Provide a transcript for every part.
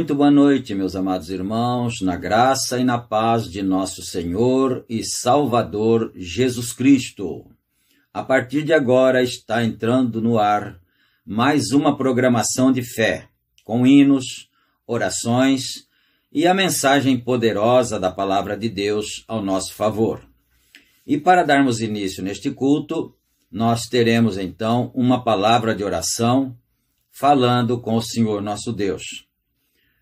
Muito boa noite, meus amados irmãos, na graça e na paz de nosso Senhor e Salvador Jesus Cristo. A partir de agora está entrando no ar mais uma programação de fé, com hinos, orações e a mensagem poderosa da Palavra de Deus ao nosso favor. E para darmos início neste culto, nós teremos então uma palavra de oração falando com o Senhor nosso Deus.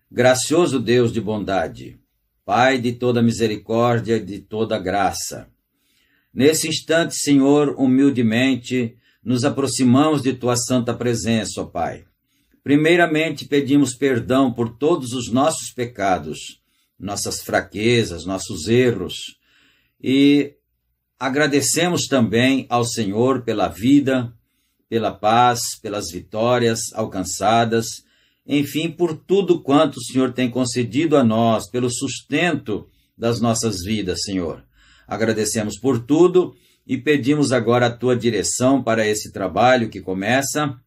Gracioso Deus de bondade, Pai de toda misericórdia e de toda graça, nesse instante, Senhor, humildemente, nos aproximamos de Tua santa presença, ó Pai. Primeiramente, pedimos perdão por todos os nossos pecados, nossas fraquezas, nossos erros, e agradecemos também ao Senhor pela vida, pela paz, pelas vitórias alcançadas, enfim, por tudo quanto o Senhor tem concedido a nós, pelo sustento das nossas vidas, Senhor. Agradecemos por tudo e pedimos agora a Tua direção para esse trabalho que começa,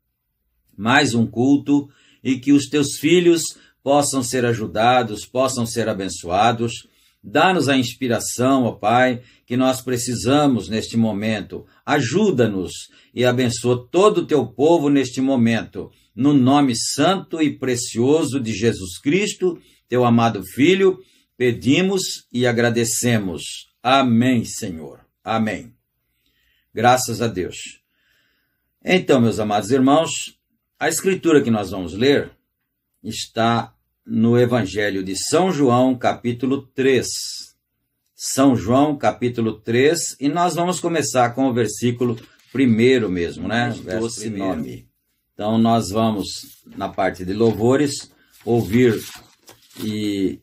mais um culto, e que os Teus filhos possam ser ajudados, possam ser abençoados. Dá-nos a inspiração, ó Pai, que nós precisamos neste momento. Ajuda-nos e abençoa todo o Teu povo neste momento. No nome santo e precioso de Jesus Cristo, Teu amado Filho, pedimos e agradecemos. Amém, Senhor. Amém. Graças a Deus. Então, meus amados irmãos, a escritura que nós vamos ler está no Evangelho de São João, capítulo 3. São João, capítulo 3, e nós vamos começar com o versículo primeiro mesmo, né? Verso Doce primeiro. nome. Então nós vamos, na parte de louvores, ouvir e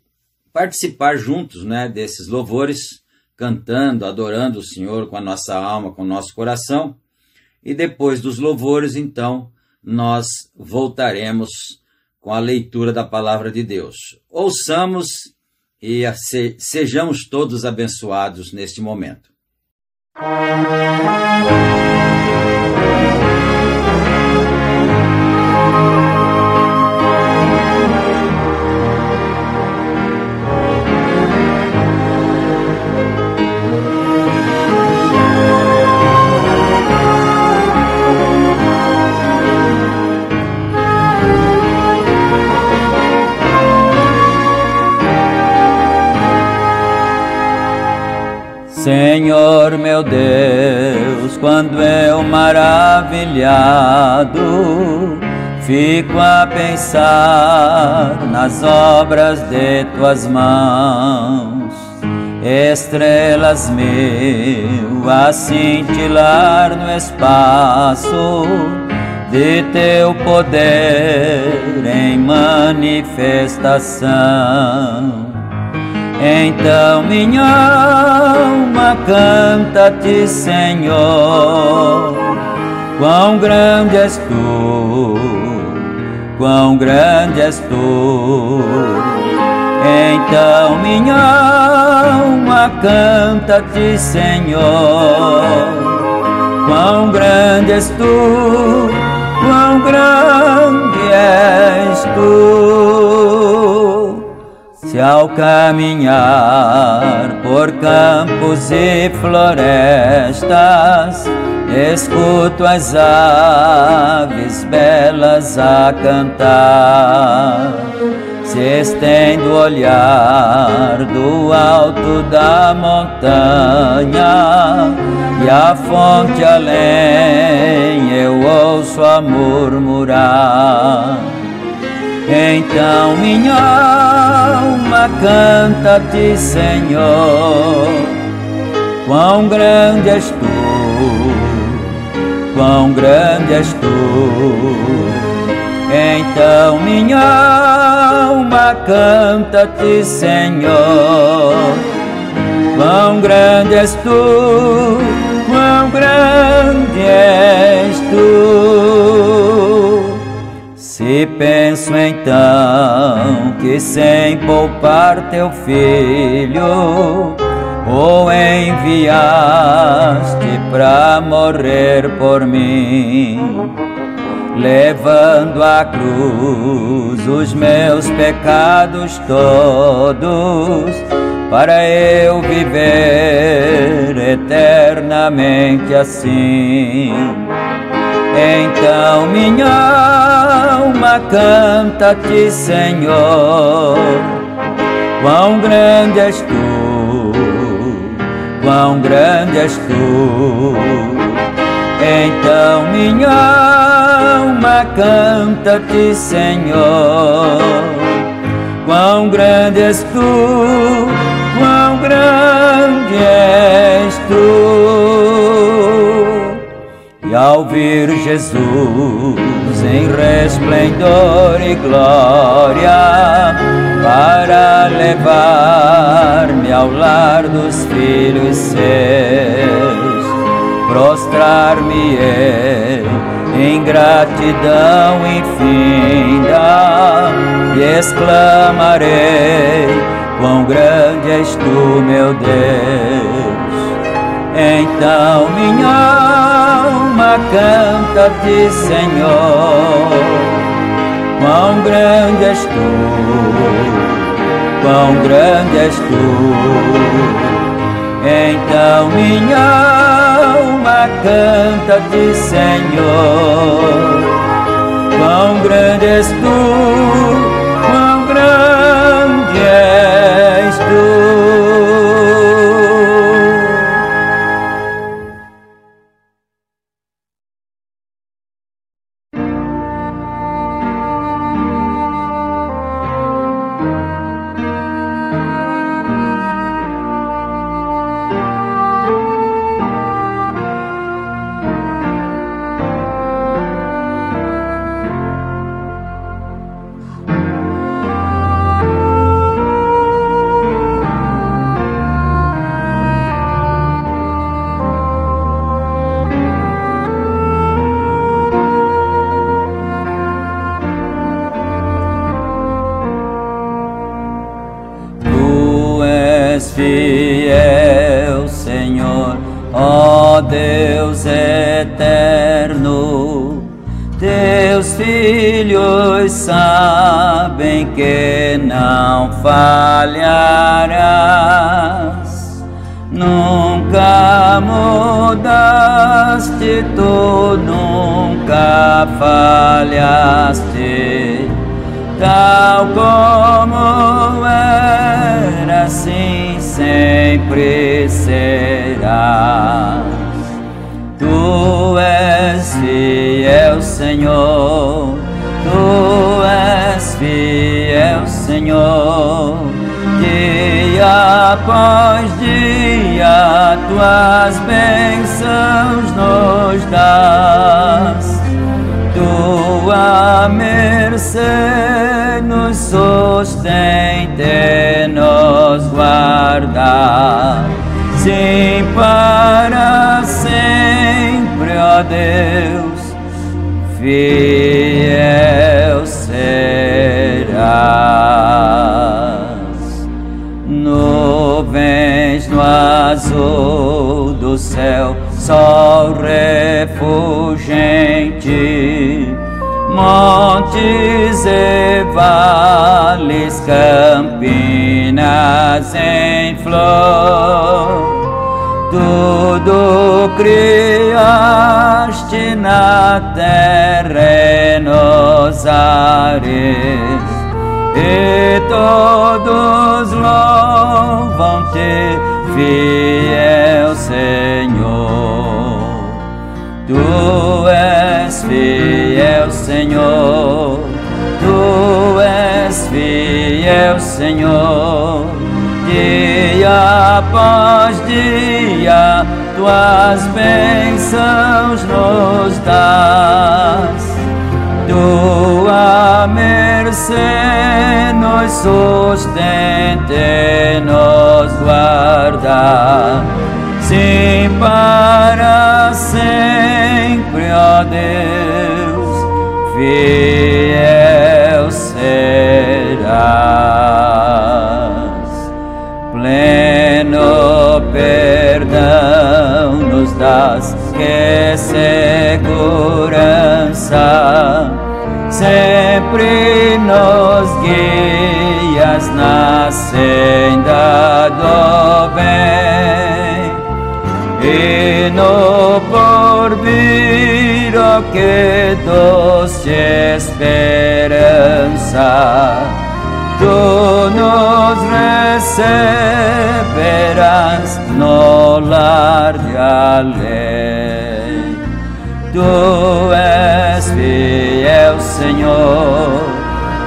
participar juntos, né, desses louvores, cantando, adorando o Senhor com a nossa alma, com o nosso coração. E depois dos louvores, então, nós voltaremos com a leitura da palavra de Deus. Ouçamos e sejamos todos abençoados neste momento. Senhor meu Deus, quando eu maravilhado fico a pensar nas obras de tuas mãos, estrelas mil a cintilar no espaço de teu poder em manifestação. Então minha alma canta-te, Senhor, quão grande és tu, quão grande és tu. Então minha alma canta-te, Senhor, quão grande és tu, quão grande és tu. Se ao caminhar por campos e florestas, escuto as aves belas a cantar, se estendo o olhar do alto da montanha e a fonte além eu ouço a murmurar. Então minha alma canta-te, Senhor, quão grande és tu, quão grande és tu. Então minha alma canta-te, Senhor, quão grande és tu, quão grande és tu. Se penso então que sem poupar teu filho o enviaste pra morrer por mim, levando à cruz os meus pecados todos, para eu viver eternamente assim. Então minha alma canta-te, Senhor, quão grande és tu, quão grande és tu. Então minha alma canta-te, Senhor, quão grande és tu, quão grande és tu. E ao vir Jesus em resplendor e glória, para levar-me ao lar dos filhos seus, prostrar-me-ei em gratidão infinda e exclamarei, quão grande és tu, meu Deus. Então minha alma canta-te, Senhor, quão grande és tu, quão grande és tu. Então minha alma canta-te, Senhor, quão grande és tu, quão grande és tu. fiel, Senhor, ó Deus eterno. Teus filhos sabem que não falharás. Nunca mudaste, tu nunca falhaste. Tal como era, assim sempre serás. Tu és fiel, Senhor, tu és fiel, Senhor. Dia após dia, tuas bênçãos nos dás. Tua mercê nos sustenta e nos guarda. Sim, para sempre, ó Deus, fiel serás. Nuvens no azul do céu, sol refulgente, montes e vales, campinas em flor. Tudo criaste na terra e nos ares, e todos louvam-te, fiel Senhor. Tu és fiel, Senhor, tu és fiel, Senhor. Dia após dia, tuas bênçãos nos dás. Tua mercê nos sustenta e nos guarda. Sim, para sempre, ó Deus, fiel serás. Pleno perdão nos dás, que segurança. Sempre nos guias na senda do bem, e no porvir, ó que doce esperança, tu nos receberás no lar de além. Tu és fiel, Senhor,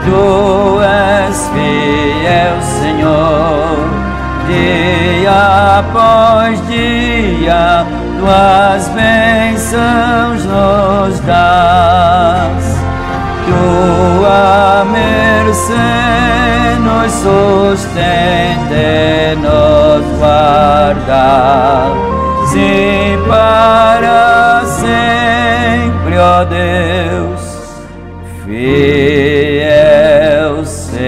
tu és fiel, Senhor. Dia após dia, tuas bênçãos nos dás. Tua mercê nos sustenta e nos guarda. Sim, para sempre, ó Deus, fiel serás.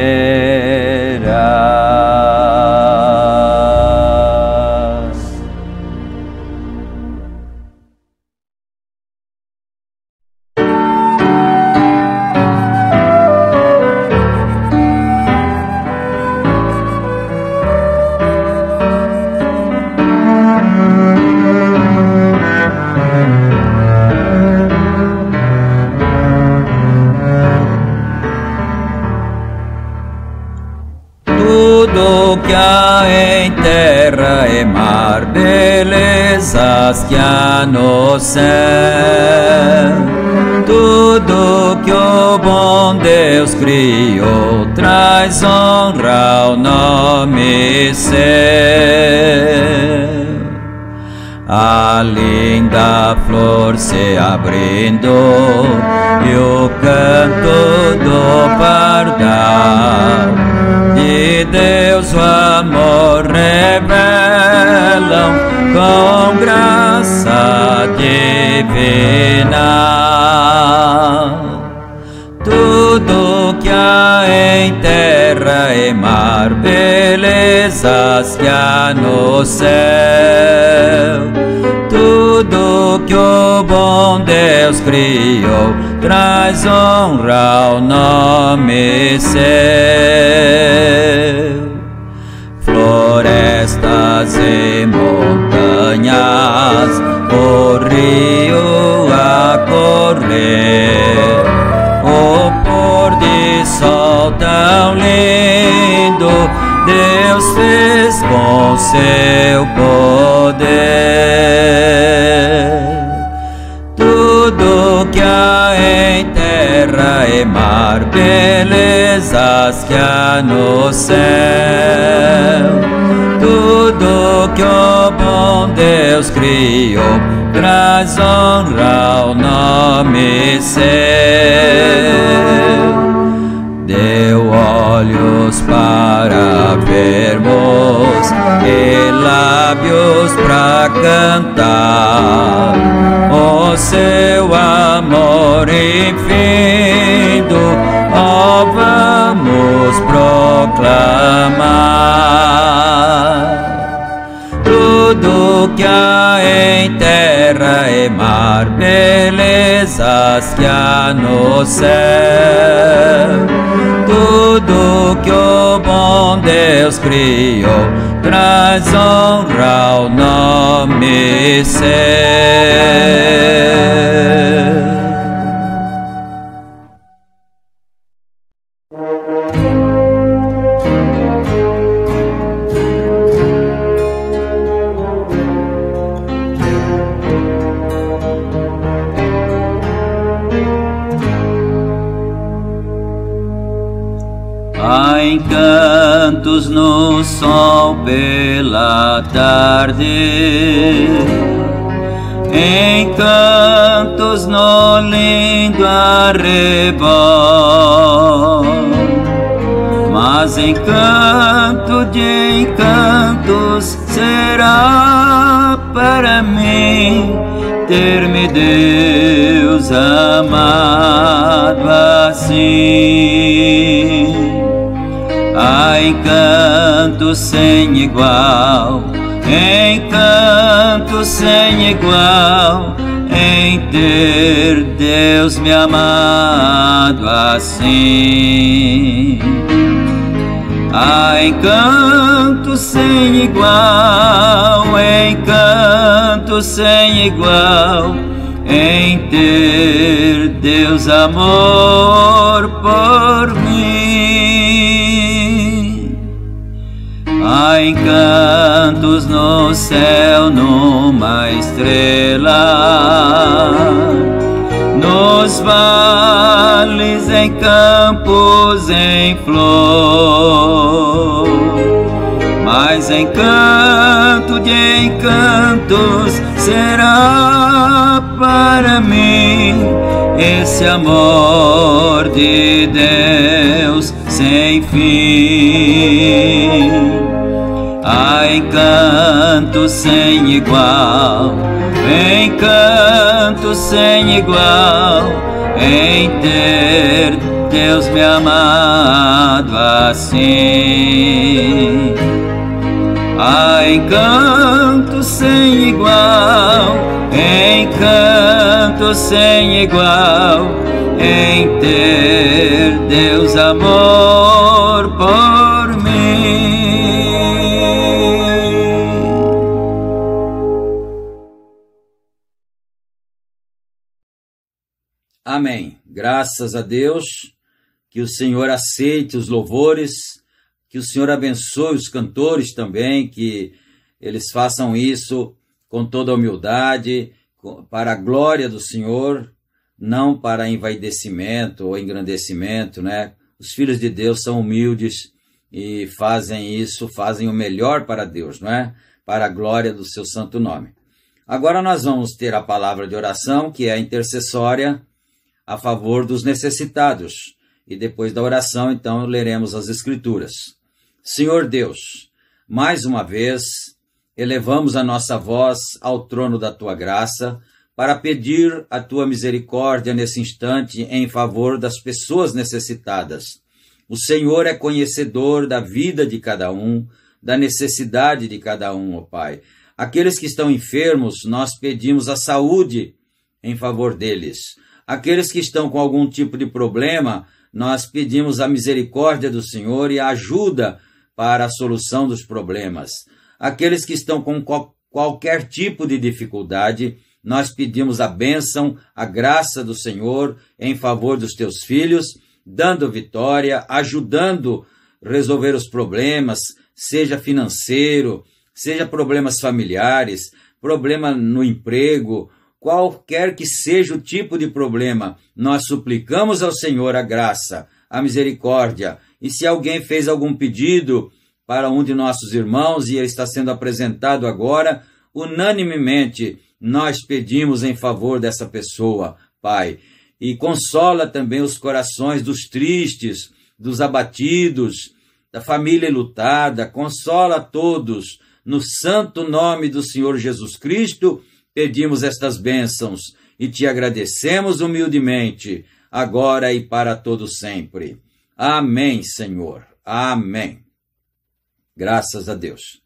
Tudo que há em terra e mar, belezas que há no céu, tudo que o bom Deus criou, traz honra ao nome seu. A linda flor se abrindo e o canto do pardal, de Deus o amor revelam com graça divina. Tudo que há em terra e mar, belezas que há no céu. Tudo que o bom Deus criou traz honra ao nome seu. Florestas e montanhas, o rio a correr, o pôr de sol tão lindo Deus fez com seu poder. Tudo que há em terra e mar, belezas que há no céu. Tudo que o bom Deus criou traz honra ao nome seu. Deu olhos para vermos e lábios para cantar o seu amor infindo, ó, vamos proclamar. Tudo que há em terra e mar, belezas que há no céu. Tudo que o bom Deus criou traz honra ao nome seu. Há encantos no sol pela tarde, encantos no lindo arrebol, mas encanto de encantos será para mim ter-me Deus amado assim. Há encanto sem igual, encanto sem igual, em ter Deus me amado assim. Há encanto sem igual, encanto sem igual, em ter Deus amor por mim. Há encantos no céu, numa estrela, nos vales, em campos, em flor. Mas encanto de encantos será para mim esse amor de Deus sem fim. Há encanto sem igual, encanto sem igual, em ter Deus me amado assim. Há encanto sem igual, encanto sem igual, em ter Deus amor por mim. Amém. Graças a Deus, que o Senhor aceite os louvores, que o Senhor abençoe os cantores também, que eles façam isso com toda a humildade, para a glória do Senhor, não para envaidecimento ou engrandecimento, né? Os filhos de Deus são humildes e fazem isso, fazem o melhor para Deus, não é? Para a glória do seu santo nome. Agora nós vamos ter a palavra de oração, que é a intercessória a favor dos necessitados. E depois da oração, então, leremos as Escrituras. Senhor Deus, mais uma vez, elevamos a nossa voz ao trono da Tua graça para pedir a Tua misericórdia nesse instante em favor das pessoas necessitadas. O Senhor é conhecedor da vida de cada um, da necessidade de cada um, ó Pai. Aqueles que estão enfermos, nós pedimos a saúde em favor deles. Aqueles que estão com algum tipo de problema, nós pedimos a misericórdia do Senhor e a ajuda para a solução dos problemas. Aqueles que estão com qualquer tipo de dificuldade, nós pedimos a bênção, a graça do Senhor em favor dos teus filhos, dando vitória, ajudando a resolver os problemas, seja financeiro, seja problemas familiares, problema no emprego, qualquer que seja o tipo de problema, nós suplicamos ao Senhor a graça, a misericórdia. E se alguém fez algum pedido para um de nossos irmãos e ele está sendo apresentado agora, unanimemente nós pedimos em favor dessa pessoa, Pai. E consola também os corações dos tristes, dos abatidos, da família enlutada, consola a todos. No santo nome do Senhor Jesus Cristo, pedimos estas bênçãos e te agradecemos humildemente, agora e para todo sempre. Amém, Senhor. Amém. Graças a Deus.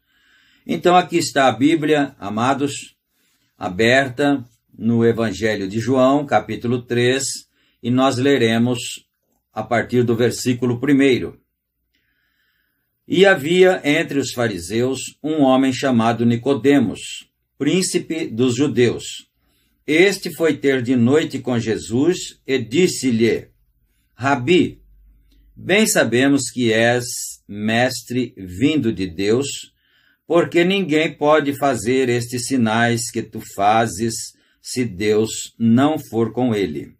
Então aqui está a Bíblia, amados, aberta no Evangelho de João, capítulo 3, e nós leremos a partir do versículo 1. E havia entre os fariseus um homem chamado Nicodemos, príncipe dos judeus. Este foi ter de noite com Jesus e disse-lhe: Rabi, bem sabemos que és mestre vindo de Deus, porque ninguém pode fazer estes sinais que tu fazes se Deus não for com ele.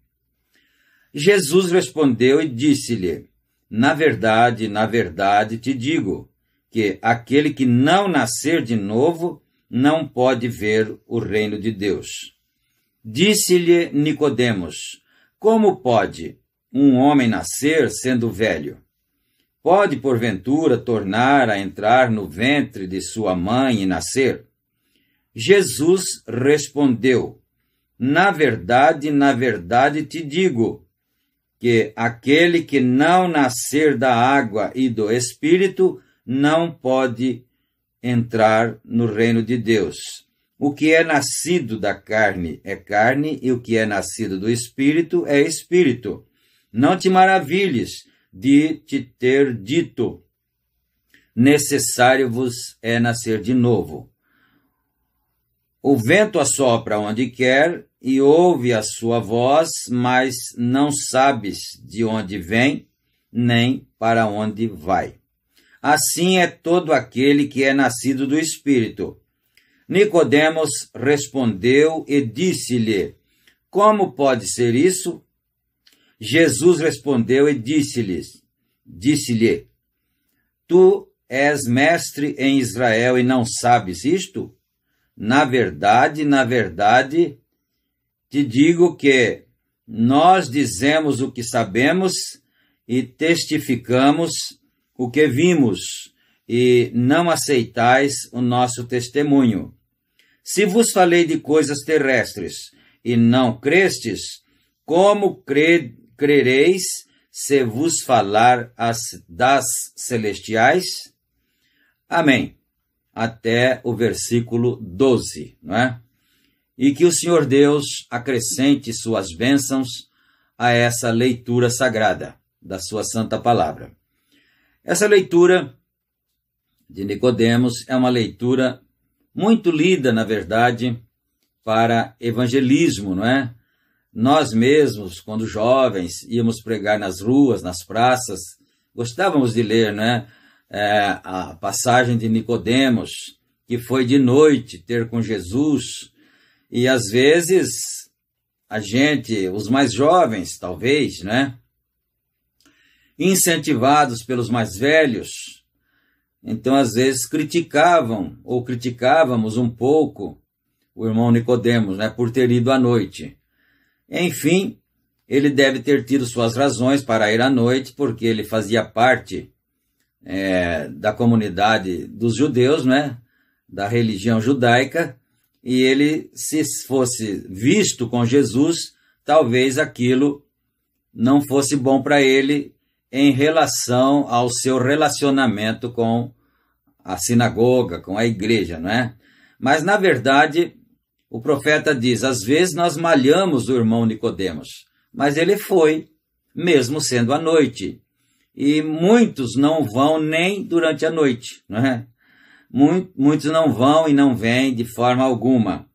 Jesus respondeu e disse-lhe: na verdade te digo, que aquele que não nascer de novo não pode ver o reino de Deus. Disse-lhe Nicodemos: como pode um homem nascer sendo velho? Pode, porventura, tornar a entrar no ventre de sua mãe e nascer? Jesus respondeu: na verdade te digo, que aquele que não nascer da água e do Espírito não pode entrar no reino de Deus. O que é nascido da carne é carne, e o que é nascido do Espírito é Espírito. Não te maravilhes de te ter dito: necessário vos é nascer de novo. O vento assopra onde quer e ouve a sua voz, mas não sabes de onde vem, nem para onde vai. Assim é todo aquele que é nascido do Espírito. Nicodemos respondeu e disse-lhe: como pode ser isso? Jesus respondeu e disse-lhe: tu és mestre em Israel e não sabes isto? Na verdade, te digo que nós dizemos o que sabemos e testificamos o que vimos, e não aceitais o nosso testemunho. Se vos falei de coisas terrestres e não crestes, como crereis se vos falar das celestiais? Amém. Até o versículo 12, não é? E que o Senhor Deus acrescente suas bênçãos a essa leitura sagrada da sua santa palavra. Essa leitura de Nicodemos é uma leitura muito lida, na verdade, para evangelismo, não é? Nós mesmos, quando jovens, íamos pregar nas ruas, nas praças, gostávamos de ler, não é? A passagem de Nicodemos, que foi de noite ter com Jesus. E às vezes a gente, os mais jovens talvez, né, incentivados pelos mais velhos, então às vezes criticávamos um pouco o irmão Nicodemos, né, por ter ido à noite. Enfim, ele deve ter tido suas razões para ir à noite, porque ele fazia parte da comunidade dos judeus, né, da religião judaica. E ele, se fosse visto com Jesus, talvez aquilo não fosse bom para ele em relação ao seu relacionamento com a sinagoga, com a igreja, não é? Mas, na verdade, o profeta diz, às vezes nós malhamos o irmão Nicodemos, mas ele foi, mesmo sendo à noite. E muitos não vão nem durante a noite, não é? Muitos não vão e não vêm de forma alguma.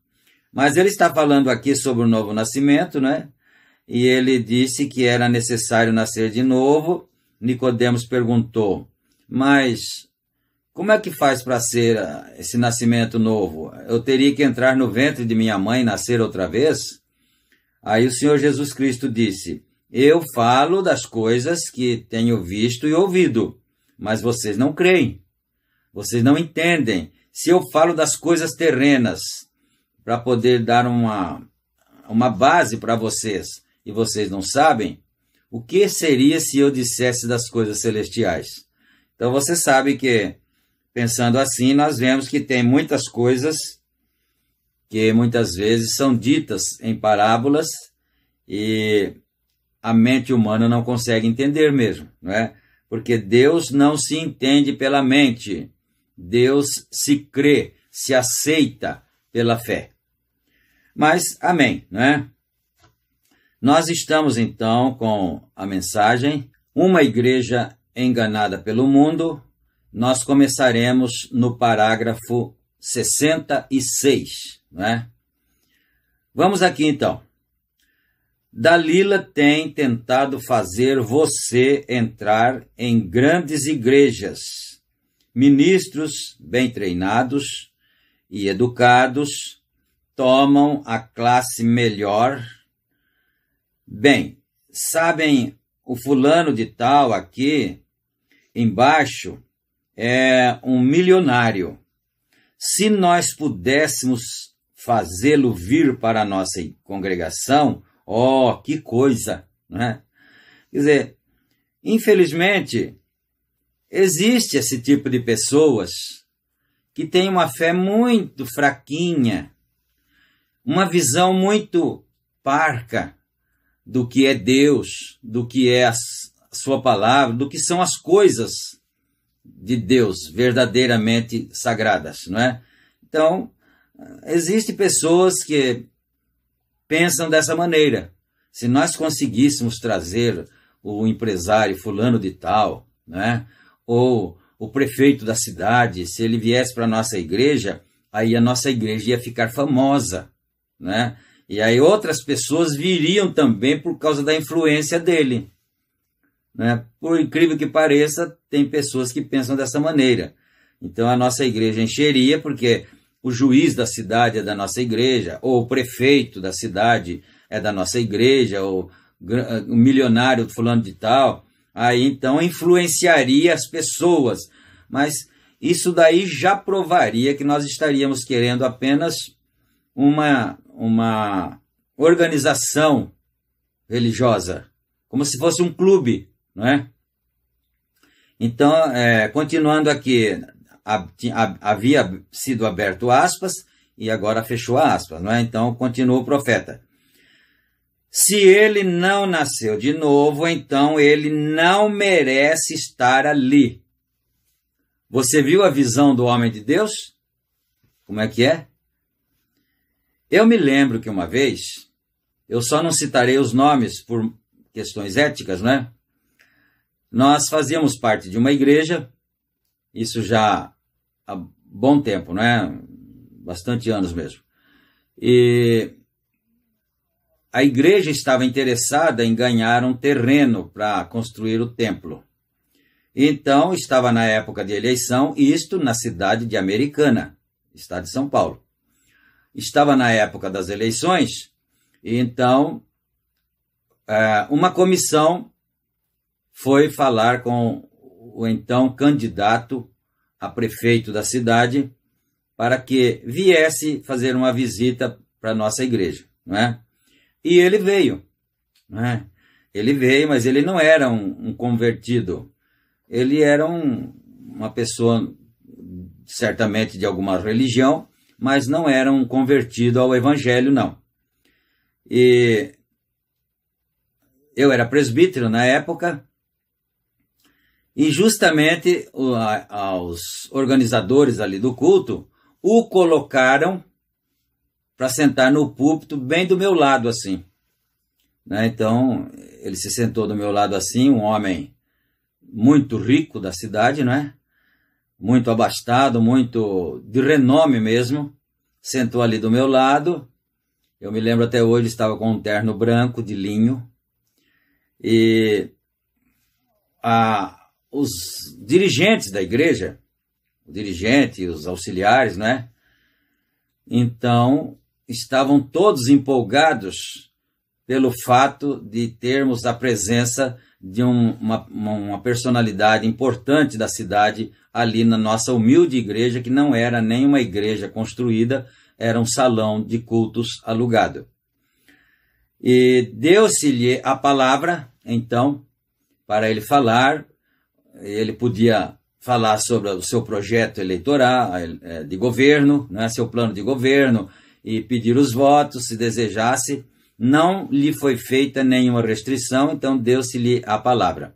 Mas ele está falando aqui sobre o novo nascimento, né? E ele disse que era necessário nascer de novo. Nicodemos perguntou, mas como é que faz para ser esse nascimento novo? Eu teria que entrar no ventre de minha mãe e nascer outra vez? Aí o Senhor Jesus Cristo disse, eu falo das coisas que tenho visto e ouvido, mas vocês não creem, vocês não entendem. Se eu falo das coisas terrenas, para poder dar uma base para vocês, e vocês não sabem, o que seria se eu dissesse das coisas celestiais? Então você sabe que, pensando assim, nós vemos que tem muitas coisas que muitas vezes são ditas em parábolas e a mente humana não consegue entender mesmo, não é? Porque Deus não se entende pela mente, Deus se crê, se aceita pela fé. Mas, amém, não é? Nós estamos, então, com a mensagem, uma igreja enganada pelo mundo. Nós começaremos no parágrafo 66, não é? Vamos aqui, então. Dalila tem tentado fazer você entrar em grandes igrejas, ministros bem treinados e educados tomam a classe melhor. Bem, sabem, o fulano de tal aqui embaixo é um milionário. Se nós pudéssemos fazê-lo vir para a nossa congregação, oh, que coisa, né? Quer dizer, infelizmente, existe esse tipo de pessoas que têm uma fé muito fraquinha, uma visão muito parca do que é Deus, do que é a sua palavra, do que são as coisas de Deus verdadeiramente sagradas, não é? Então, existem pessoas que pensam dessa maneira. Se nós conseguíssemos trazer o empresário fulano de tal, né, ou o prefeito da cidade, se ele viesse para a nossa igreja, aí a nossa igreja ia ficar famosa, né? E aí outras pessoas viriam também por causa da influência dele, né? Por incrível que pareça, tem pessoas que pensam dessa maneira. Então a nossa igreja encheria porque o juiz da cidade é da nossa igreja, ou o prefeito da cidade é da nossa igreja, ou o milionário fulano de tal. Aí então influenciaria as pessoas. Mas isso daí já provaria que nós estaríamos querendo apenas uma organização religiosa, como se fosse um clube, não é? Então, continuando aqui, havia sido aberto aspas e agora fechou aspas, não é? Então, continua o profeta. Se ele não nasceu de novo, então ele não merece estar ali. Você viu a visão do homem de Deus? Como é que é? Eu me lembro que uma vez, eu só não citarei os nomes por questões éticas, né? Nós fazíamos parte de uma igreja, isso já há bom tempo, né? Bastante anos mesmo. E a igreja estava interessada em ganhar um terreno para construir o templo. Então, estava na época de eleição, isto na cidade de Americana, estado de São Paulo. Estava na época das eleições, e então uma comissão foi falar com o então candidato a prefeito da cidade para que viesse fazer uma visita para a nossa igreja, não é? E ele veio, não é? Ele veio, mas ele não era um convertido, ele era uma pessoa certamente de alguma religião, mas não era um convertido ao evangelho, não. E eu era presbítero na época, E justamente os organizadores ali do culto o colocaram para sentar no púlpito bem do meu lado assim, né? Então ele se sentou do meu lado assim, um homem muito rico da cidade, né? Muito abastado, muito de renome mesmo, sentou ali do meu lado. Eu me lembro até hoje, estava com um terno branco de linho, e os dirigentes da igreja, o dirigente e os auxiliares, né? Então, estavam todos empolgados pelo fato de termos a presença de uma personalidade importante da cidade ali na nossa humilde igreja, que não era nem uma igreja construída, era um salão de cultos alugado. E deu-se-lhe a palavra, então, para ele falar. Ele podia falar sobre o seu projeto eleitoral, de governo, né, seu plano de governo, e pedir os votos, se desejasse. Não lhe foi feita nenhuma restrição, então deu-se-lhe a palavra.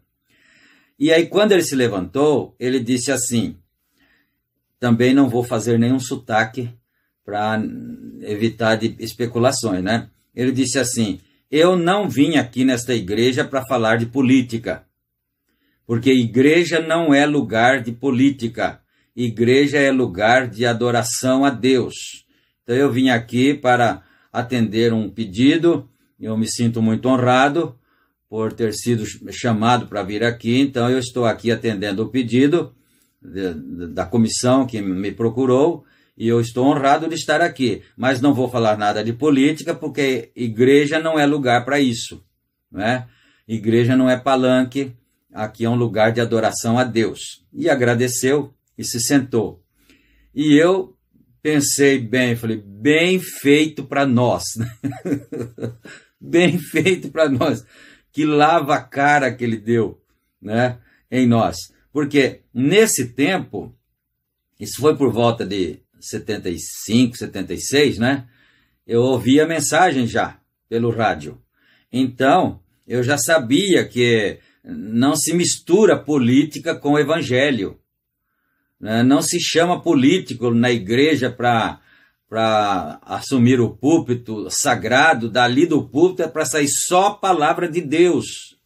E aí, quando ele se levantou, ele disse assim, também não vou fazer nenhum sotaque para evitar de especulações, né? Ele disse assim, eu não vim aqui nesta igreja para falar de política, porque igreja não é lugar de política, igreja é lugar de adoração a Deus. Então eu vim aqui para atender um pedido, eu me sinto muito honrado por ter sido chamado para vir aqui, então eu estou aqui atendendo o pedido da comissão que me procurou, e eu estou honrado de estar aqui, mas não vou falar nada de política, porque igreja não é lugar para isso, né? Igreja não é palanque, aqui é um lugar de adoração a Deus. E agradeceu e se sentou. E eu pensei bem, falei, bem feito para nós, né? Bem feito para nós. Que lava-cara que ele deu, né, em nós. Porque nesse tempo, isso foi por volta de 75, 76, né? Eu ouvi a mensagem já pelo rádio. Então, eu já sabia que não se mistura política com o evangelho, né? Não se chama político na igreja para assumir o púlpito sagrado. Dali do púlpito é para sair só a palavra de Deus.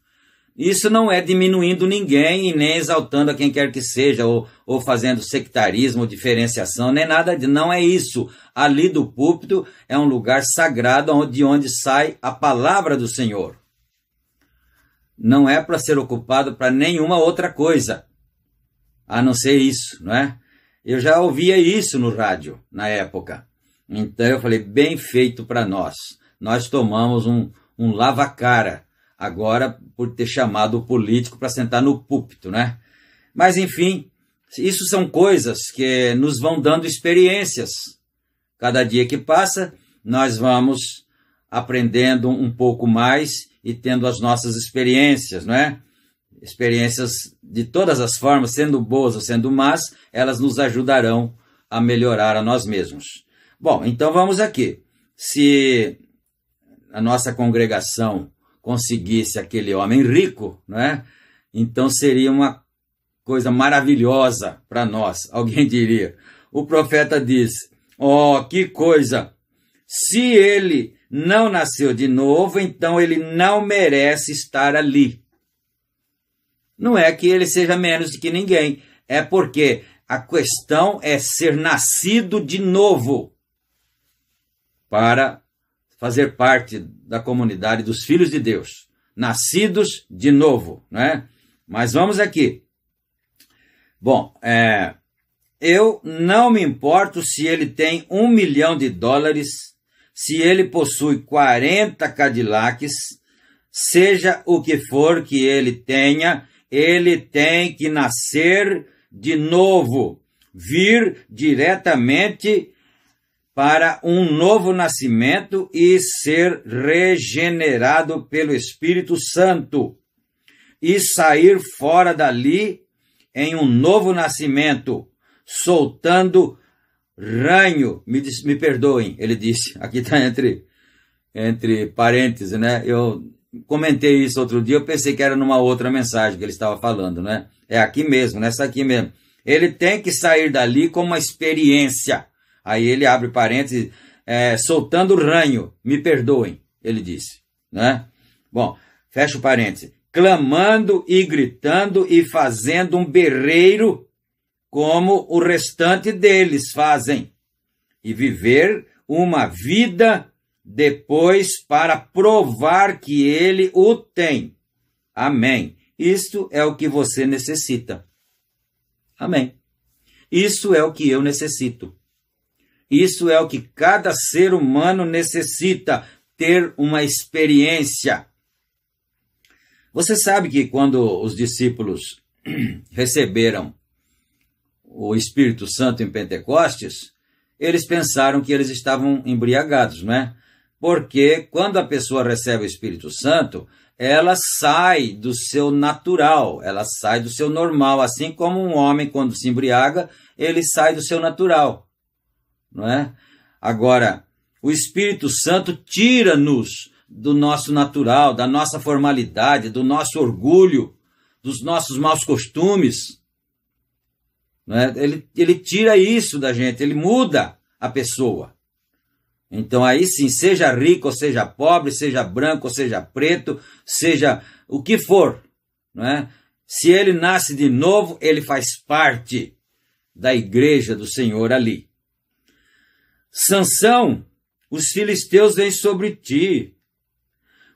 Isso não é diminuindo ninguém e nem exaltando a quem quer que seja, ou fazendo sectarismo, diferenciação, nem nada de. Não é isso. Ali do púlpito é um lugar sagrado de onde sai a palavra do Senhor. Não é para ser ocupado para nenhuma outra coisa, a não ser isso, não é? Eu já ouvia isso no rádio na época. Então eu falei, bem feito para nós. Nós tomamos um lava-cara agora por ter chamado o político para sentar no púlpito, né? Mas enfim, isso são coisas que nos vão dando experiências. Cada dia que passa, nós vamos aprendendo um pouco mais e tendo as nossas experiências, não é? Experiências de todas as formas, sendo boas ou sendo más, elas nos ajudarão a melhorar a nós mesmos. Bom, então vamos aqui. Se a nossa congregação conseguisse aquele homem rico, não é? Então seria uma coisa maravilhosa para nós. Alguém diria. O profeta diz, que coisa! Se ele não nasceu de novo, então ele não merece estar ali. Não é que ele seja menos do que ninguém, é porque a questão é ser nascido de novo para fazer parte da comunidade dos filhos de Deus, nascidos de novo, né? Mas vamos aqui. Bom, eu não me importo se ele tem $1 milhão, se ele possui 40 Cadillacs, seja o que for que ele tenha, ele tem que nascer de novo, vir diretamente para um novo nascimento e ser regenerado pelo Espírito Santo e sair fora dali em um novo nascimento, soltando ranho. Me perdoem, ele disse, aqui está entre parênteses, né? Eu comentei isso outro dia, eu pensei que era numa outra mensagem que ele estava falando, né? É aqui mesmo, nessa aqui mesmo. Ele tem que sair dali com uma experiência. Aí ele abre parênteses, soltando ranho, me perdoem, ele disse, né? Bom, fecha o parênteses. Clamando e gritando e fazendo um berreiro como o restante deles fazem. E viver uma vida depois para provar que ele o tem. Amém. Isto é o que você necessita. Amém. Isso é o que eu necessito. Isso é o que cada ser humano necessita, ter uma experiência. Você sabe que quando os discípulos receberam o Espírito Santo em Pentecostes, eles pensaram que eles estavam embriagados, não é? Porque quando a pessoa recebe o Espírito Santo, ela sai do seu natural, ela sai do seu normal, assim como um homem quando se embriaga, ele sai do seu natural, não é? Agora, o Espírito Santo tira-nos do nosso natural, da nossa formalidade, do nosso orgulho, dos nossos maus costumes, não é? Ele tira isso da gente, ele muda a pessoa. Então aí sim, seja rico ou seja pobre, seja branco ou seja preto, seja o que for, não é? Se ele nasce de novo, ele faz parte da igreja do Senhor ali. Sansão, os filisteus vêm sobre ti,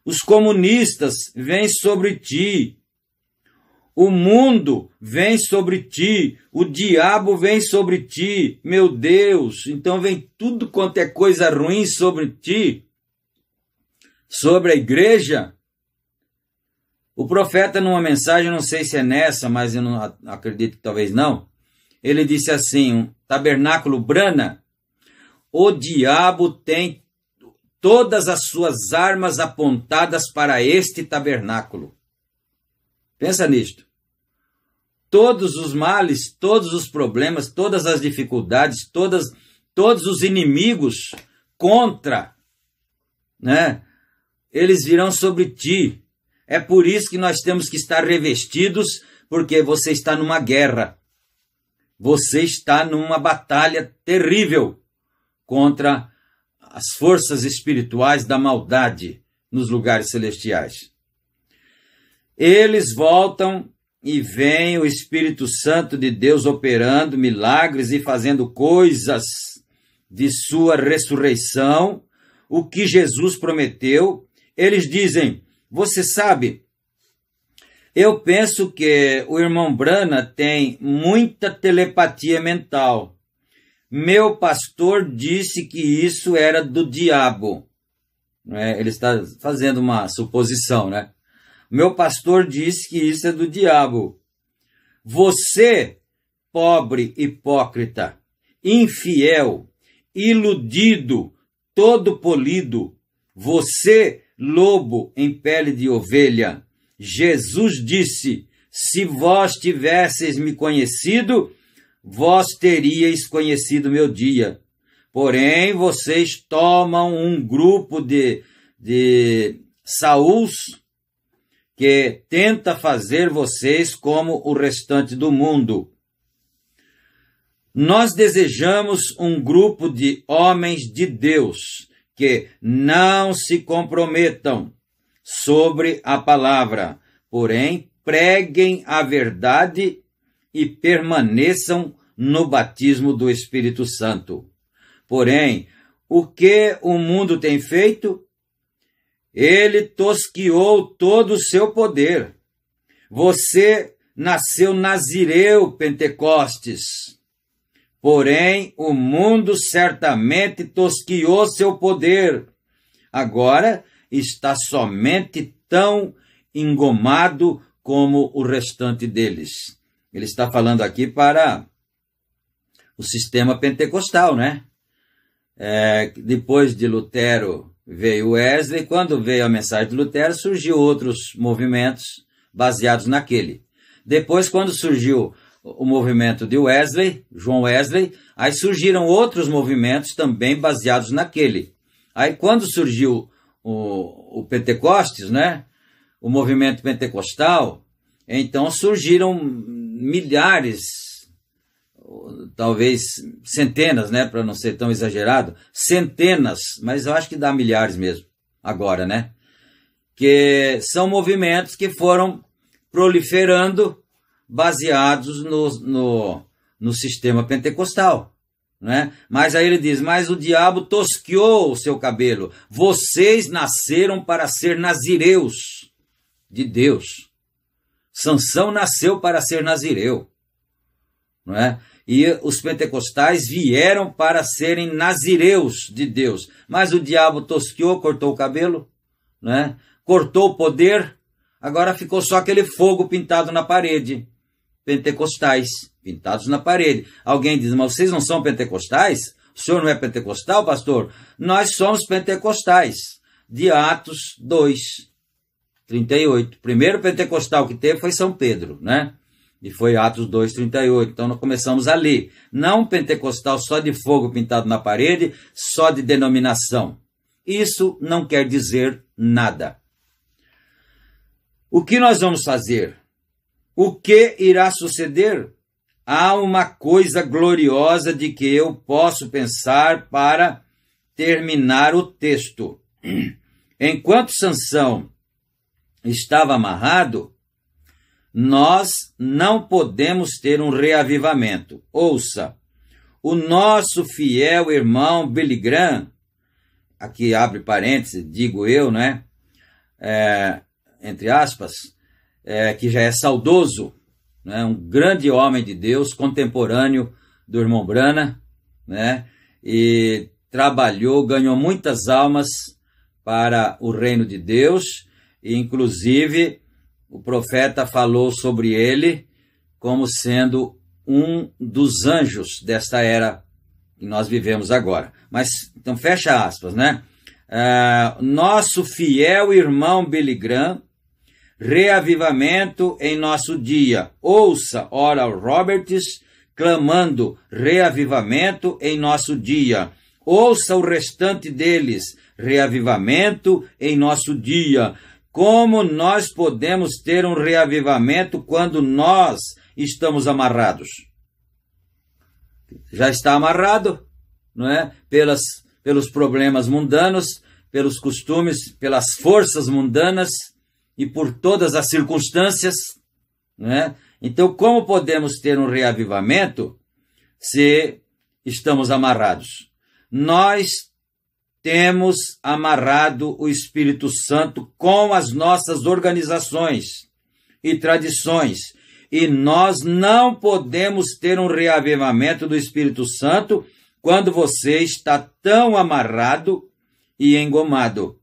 os comunistas vêm sobre ti, o mundo vem sobre ti, o diabo vem sobre ti, meu Deus, então vem tudo quanto é coisa ruim sobre ti, sobre a igreja. O profeta, numa mensagem, não sei se é nessa, mas eu não acredito que talvez não, ele disse assim, um tabernáculo brana, o diabo tem todas as suas armas apontadas para este tabernáculo. Pensa nisto. Todos os males, todos os problemas, todas as dificuldades, todos os inimigos contra, né? Eles virão sobre ti. É por isso que nós temos que estar revestidos, porque você está numa guerra. Você está numa batalha terrível contra as forças espirituais da maldade nos lugares celestiais. Eles voltam e vem o Espírito Santo de Deus operando milagres e fazendo coisas de sua ressurreição, o que Jesus prometeu. Eles dizem, você sabe, eu penso que o irmão Brana tem muita telepatia mental. Meu pastor disse que isso era do diabo. Ele está fazendo uma suposição, né? Meu pastor disse que isso é do diabo. Você, pobre hipócrita, infiel, iludido, todo polido, você, lobo em pele de ovelha, Jesus disse, se vós tivesseis me conhecido, vós teríeis conhecido meu dia. Porém, vocês tomam um grupo de Saúls, que tenta fazer vocês como o restante do mundo. Nós desejamos um grupo de homens de Deus que não se comprometam sobre a palavra, porém preguem a verdade e permaneçam no batismo do Espírito Santo. Porém, o que o mundo tem feito? Ele tosquiou todo o seu poder. Você nasceu nazireu, Pentecostes. Porém, o mundo certamente tosquiou seu poder. Agora está somente tão engomado como o restante deles. Ele está falando aqui para o sistema pentecostal, né? Depois de Lutero veio Wesley, quando veio a mensagem de Lutero, surgiu outros movimentos baseados naquele. Depois, quando surgiu o movimento de Wesley, João Wesley, aí surgiram outros movimentos também baseados naquele. Aí, quando surgiu o Pentecostes, né? O movimento pentecostal, então surgiram milhares, talvez centenas, né? Para não ser tão exagerado, centenas, mas eu acho que dá milhares mesmo, agora, né? Que são movimentos que foram proliferando baseados no sistema pentecostal, né? Mas aí ele diz, mas o diabo tosqueou o seu cabelo. Vocês nasceram para ser nazireus de Deus. Sansão nasceu para ser nazireu, não é? E os pentecostais vieram para serem nazireus de Deus. Mas o diabo tosqueou, cortou o cabelo, né? Cortou o poder, agora ficou só aquele fogo pintado na parede. Pentecostais, pintados na parede. Alguém diz, mas vocês não são pentecostais? O senhor não é pentecostal, pastor? Nós somos pentecostais. De Atos 2, 38. O primeiro pentecostal que teve foi São Pedro, né? E foi Atos 2, 38. Então nós começamos ali. Não pentecostal só de fogo pintado na parede, só de denominação. Isso não quer dizer nada. O que nós vamos fazer? O que irá suceder? Há uma coisa gloriosa de que eu posso pensar para terminar o texto. Enquanto Sansão estava amarrado, nós não podemos ter um reavivamento. Ouça, o nosso fiel irmão Billy Graham, aqui abre parênteses, digo eu, né? Entre aspas, que já é saudoso, né? Um grande homem de Deus, contemporâneo do irmão Branham, né? E trabalhou, ganhou muitas almas para o reino de Deus, e inclusive o profeta falou sobre ele como sendo um dos anjos desta era que nós vivemos agora. Mas, então, fecha aspas, né? Nosso fiel irmão Billy Graham, reavivamento em nosso dia. Ouça Oral Roberts clamando reavivamento em nosso dia. Ouça o restante deles, reavivamento em nosso dia. Como nós podemos ter um reavivamento quando nós estamos amarrados? Já está amarrado, não é? Pelos problemas mundanos, pelos costumes, pelas forças mundanas e por todas as circunstâncias, não é? Então, como podemos ter um reavivamento se estamos amarrados? Nós temos amarrado o Espírito Santo com as nossas organizações e tradições, e nós não podemos ter um reavivamento do Espírito Santo quando você está tão amarrado e engomado.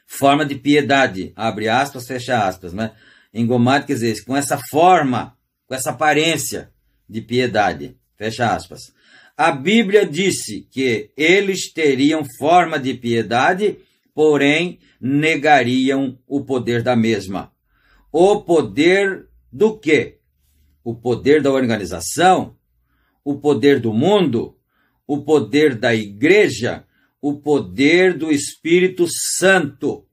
Forma de piedade, abre aspas, fecha aspas, né? Engomado quer dizer, com essa forma, com essa aparência de piedade, fecha aspas. A Bíblia disse que eles teriam forma de piedade, porém negariam o poder da mesma. O poder do quê? O poder da organização, o poder do mundo, o poder da igreja, o poder do Espírito Santo.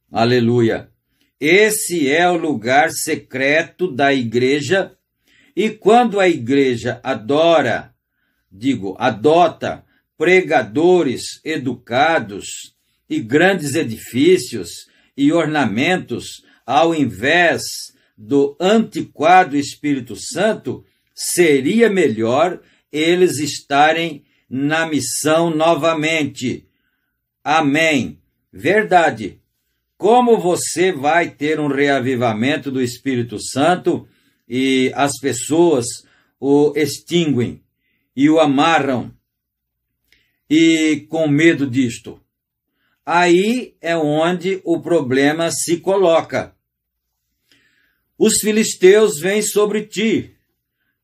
Aleluia! Esse é o lugar secreto da igreja, e quando a igreja adota pregadores educados e grandes edifícios e ornamentos, ao invés do antiquado Espírito Santo, seria melhor eles estarem na missão novamente. Amém. Verdade. Como você vai ter um reavivamento do Espírito Santo e as pessoas o extinguem e o amarram e com medo disto? Aí é onde o problema se coloca. Os filisteus vêm sobre ti,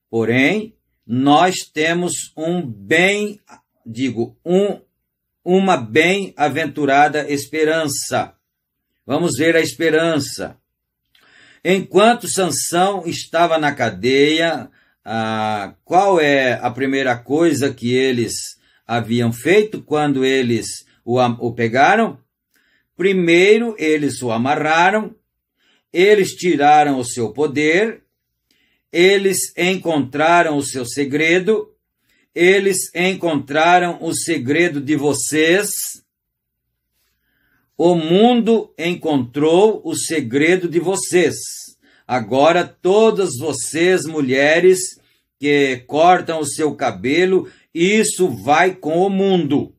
porém nós temos uma bem-aventurada esperança. Vamos ver a esperança. Enquanto Sansão estava na cadeia, qual é a primeira coisa que eles haviam feito quando eles o pegaram, primeiro eles o amarraram, eles tiraram o seu poder, eles encontraram o seu segredo, eles encontraram o segredo de vocês. O mundo encontrou o segredo de vocês. Agora todas vocês, mulheres, que cortam o seu cabelo, isso vai com o mundo.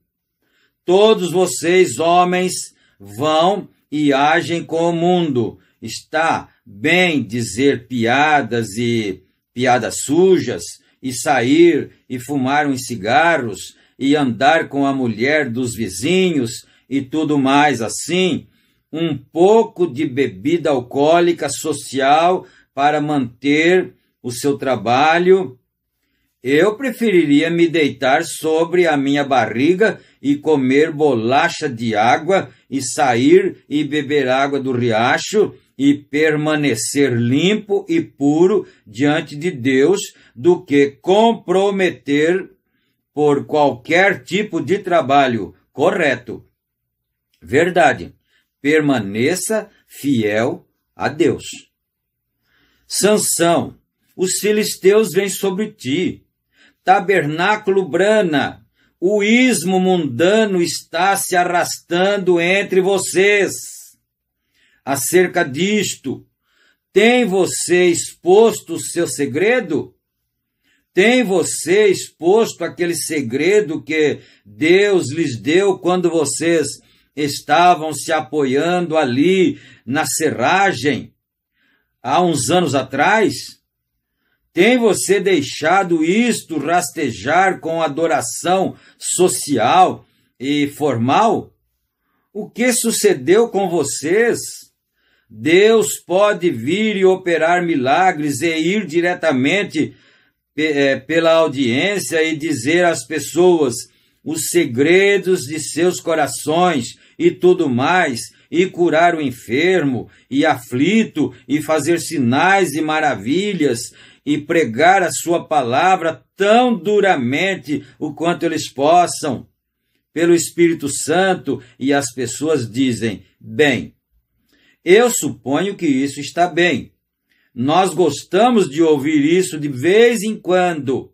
Todos vocês, homens, vão e agem com o mundo. Está bem dizer piadas e piadas sujas, e sair e fumar uns cigarros, e andar com a mulher dos vizinhos, e tudo mais assim, um pouco de bebida alcoólica social para manter o seu trabalho. Eu preferiria me deitar sobre a minha barriga e comer bolacha de água e sair e beber água do riacho e permanecer limpo e puro diante de Deus do que comprometer por qualquer tipo de trabalho. Correto. Verdade. Permaneça fiel a Deus. Sansão, os filisteus vêm sobre ti. Tabernáculo brana, o ismo mundano está se arrastando entre vocês. Acerca disto, tem você exposto o seu segredo? Tem você exposto aquele segredo que Deus lhes deu quando vocês estavam se apoiando ali na serragem há uns anos atrás? Tem você deixado isto rastejar com adoração social e formal? O que sucedeu com vocês? Deus pode vir e operar milagres e ir diretamente pela audiência e dizer às pessoas os segredos de seus corações e tudo mais, e curar o enfermo e aflito, e fazer sinais e maravilhas, e pregar a sua palavra tão duramente o quanto eles possam, pelo Espírito Santo, e as pessoas dizem, bem, eu suponho que isso está bem. Nós gostamos de ouvir isso de vez em quando.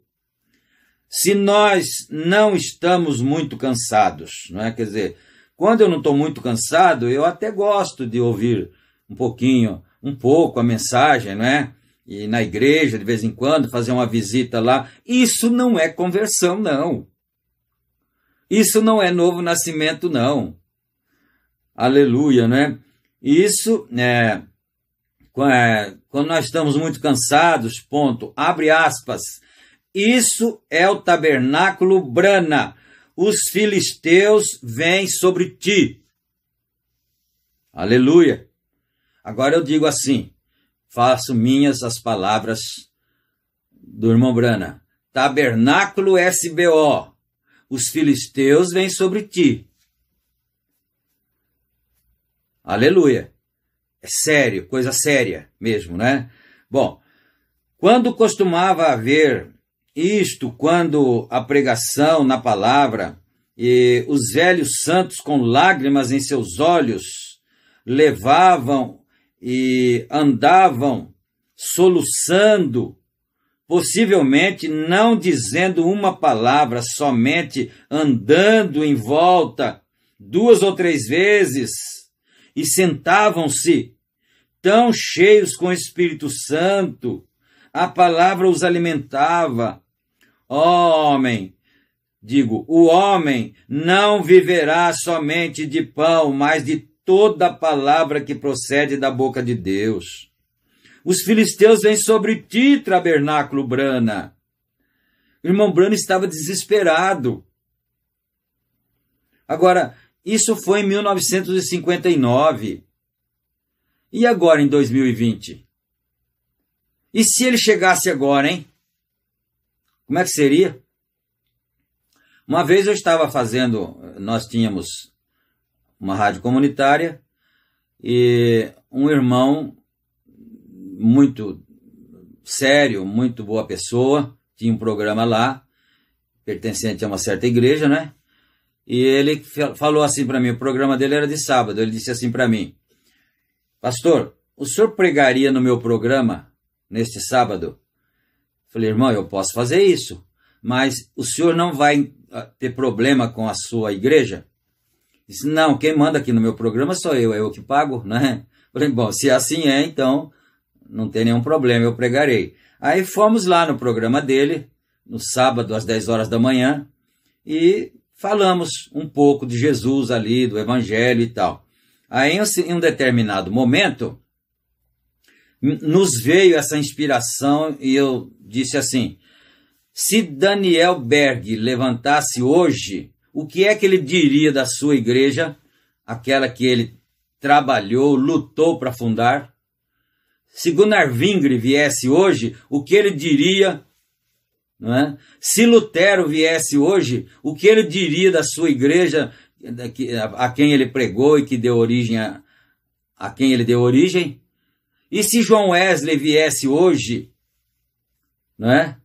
Se nós não estamos muito cansados, não é? Quer dizer, quando eu não estou muito cansado, eu até gosto de ouvir um pouco a mensagem, não é? E na igreja, de vez em quando, fazer uma visita lá. Isso não é conversão, não. Isso não é novo nascimento, não. Aleluia, né? Isso, quando nós estamos muito cansados, ponto, abre aspas, isso é o tabernáculo brana. Os filisteus vêm sobre ti. Aleluia. Agora eu digo assim, faço minhas as palavras do irmão Brana. Tabernáculo SBO. Os filisteus vêm sobre ti. Aleluia. É sério, coisa séria mesmo, né? Bom, quando costumava haver isto, quando a pregação na palavra e os velhos santos com lágrimas em seus olhos levavam e andavam soluçando, possivelmente não dizendo uma palavra, somente andando em volta 2 ou 3 vezes, e sentavam-se tão cheios com o Espírito Santo, a palavra os alimentava. O homem não viverá somente de pão, mas de toda a palavra que procede da boca de Deus. Os filisteus vêm sobre ti, tabernáculo brana. O irmão Brana estava desesperado. Agora, isso foi em 1959. E agora, em 2020? E se ele chegasse agora, hein? Como é que seria? Uma vez eu estava nós tínhamos uma rádio comunitária e um irmão muito sério, muito boa pessoa, tinha um programa lá, pertencente a uma certa igreja, né? E ele falou assim para mim, o programa dele era de sábado, ele disse assim para mim: pastor, o senhor pregaria no meu programa neste sábado? Falei: irmão, eu posso fazer isso, mas o senhor não vai ter problema com a sua igreja? Disse: não, quem manda aqui no meu programa sou eu que pago, né? Falei: bom, se assim é, então não tem nenhum problema, eu pregarei. Aí fomos lá no programa dele, no sábado às 10 horas da manhã, e falamos um pouco de Jesus ali, do Evangelho e tal. Aí, em um determinado momento, nos veio essa inspiração e eu disse assim: se Daniel Berg levantasse hoje, o que é que ele diria da sua igreja, aquela que ele trabalhou, lutou para fundar? Se Gunnar Vingre viesse hoje, o que ele diria? Não é? Se Lutero viesse hoje, o que ele diria da sua igreja, a quem ele pregou e que deu origem a quem ele deu origem? E se John Wesley viesse hoje, não é?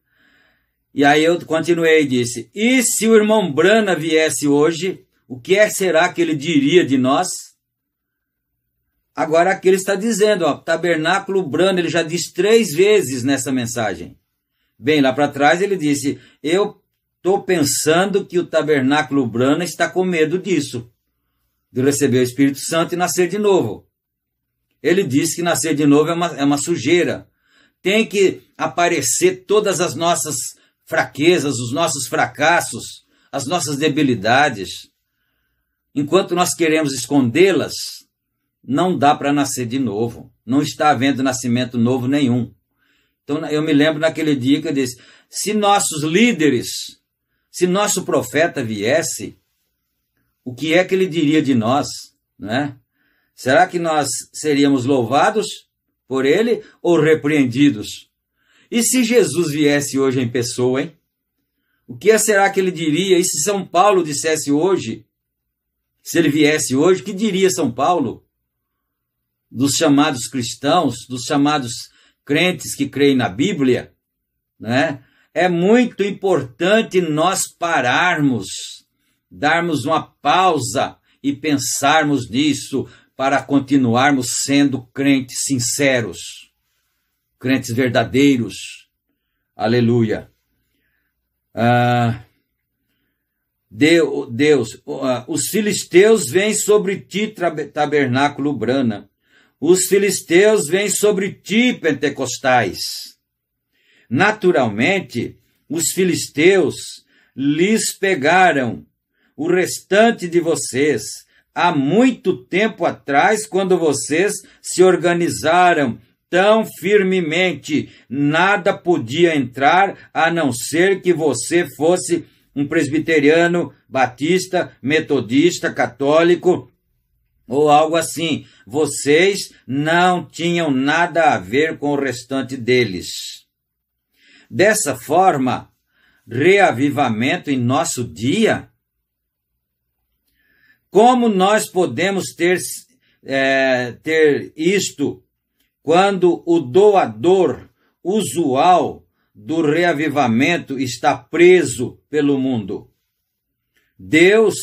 E aí eu continuei e disse: e se o irmão Branham viesse hoje, o que será que ele diria de nós? Agora aqui ele está dizendo, Tabernáculo Branham, ele já diz 3 vezes nessa mensagem. Bem, lá para trás ele disse: eu estou pensando que o Tabernáculo Branham está com medo disso, de receber o Espírito Santo e nascer de novo. Ele disse que nascer de novo é uma sujeira. Tem que aparecer todas as nossas fraquezas, os nossos fracassos, as nossas debilidades. Enquanto nós queremos escondê-las, não dá para nascer de novo. Não está havendo nascimento novo nenhum. Então eu me lembro naquele dia que eu disse: se nossos líderes, se nosso profeta viesse, o que é que ele diria de nós, né? Será que nós seríamos louvados por ele ou repreendidos? E se Jesus viesse hoje em pessoa, hein? O que será que ele diria? E se São Paulo dissesse hoje? Se ele viesse hoje, o que diria São Paulo? Dos chamados cristãos, dos chamados crentes que creem na Bíblia, né? É muito importante nós pararmos, darmos uma pausa e pensarmos nisso para continuarmos sendo crentes sinceros, crentes verdadeiros. Aleluia. Deus, os filisteus vêm sobre ti, Tabernáculo Branham. Os filisteus vêm sobre ti, pentecostais. Naturalmente, os filisteus lhes pegaram o restante de vocês há muito tempo atrás, quando vocês se organizaram tão firmemente. Nada podia entrar a não ser que você fosse um presbiteriano, batista, metodista, católico ou algo assim. Vocês não tinham nada a ver com o restante deles. Dessa forma, reavivamento em nosso dia. Como nós podemos ter isto quando o doador usual do reavivamento está preso pelo mundo? Deus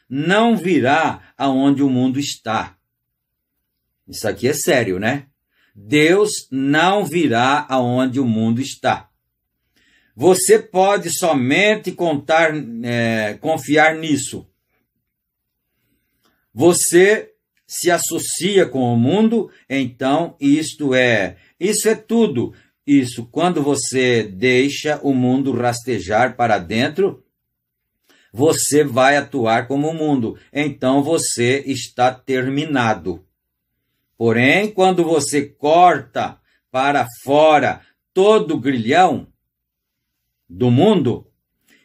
não virá aonde o mundo está. Isso aqui é sério, né? Deus não virá aonde o mundo está. Você pode somente confiar nisso. Você se associa com o mundo, então isso é tudo. Isso, quando você deixa o mundo rastejar para dentro, você vai atuar como o mundo. Então você está terminado. Porém, quando você corta para fora todo o grilhão do mundo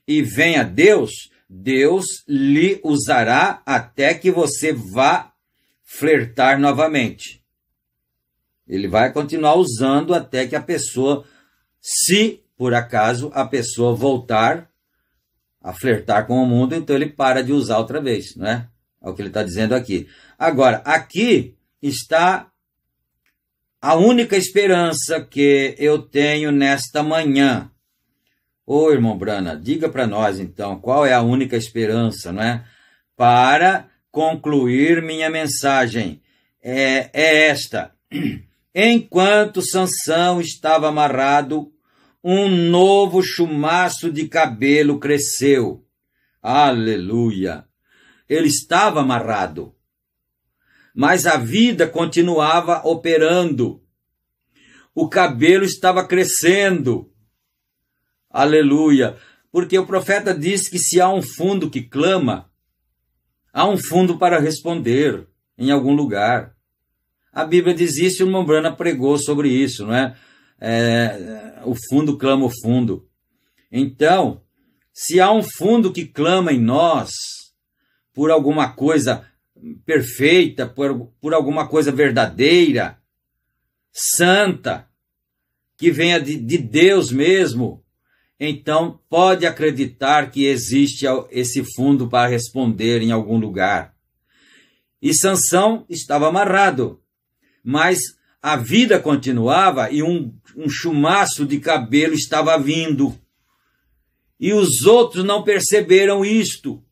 e vem a Deus, Deus lhe usará até que você vá flertar novamente. Ele vai continuar usando até que a pessoa, se por acaso a pessoa voltar a flertar com o mundo, então ele para de usar outra vez, não é? É o que ele está dizendo aqui. Agora, aqui está a única esperança que eu tenho nesta manhã. Ô, irmão Branham, diga para nós, então, qual é a única esperança, não é? para concluir minha mensagem, é esta. Enquanto Sansão estava amarrado, um novo chumaço de cabelo cresceu. Aleluia! Ele estava amarrado, mas a vida continuava operando. O cabelo estava crescendo. Aleluia! Porque o profeta diz que se há um fundo que clama, há um fundo para responder em algum lugar. A Bíblia diz isso e o irmão Branham pregou sobre isso, não é? O fundo clama o fundo. Então, se há um fundo que clama em nós por alguma coisa perfeita, por alguma coisa verdadeira, santa, que venha de Deus mesmo, então pode acreditar que existe esse fundo para responder em algum lugar. E Sansão estava amarrado, mas a vida continuava e um chumaço de cabelo estava vindo. E os outros não perceberam isto.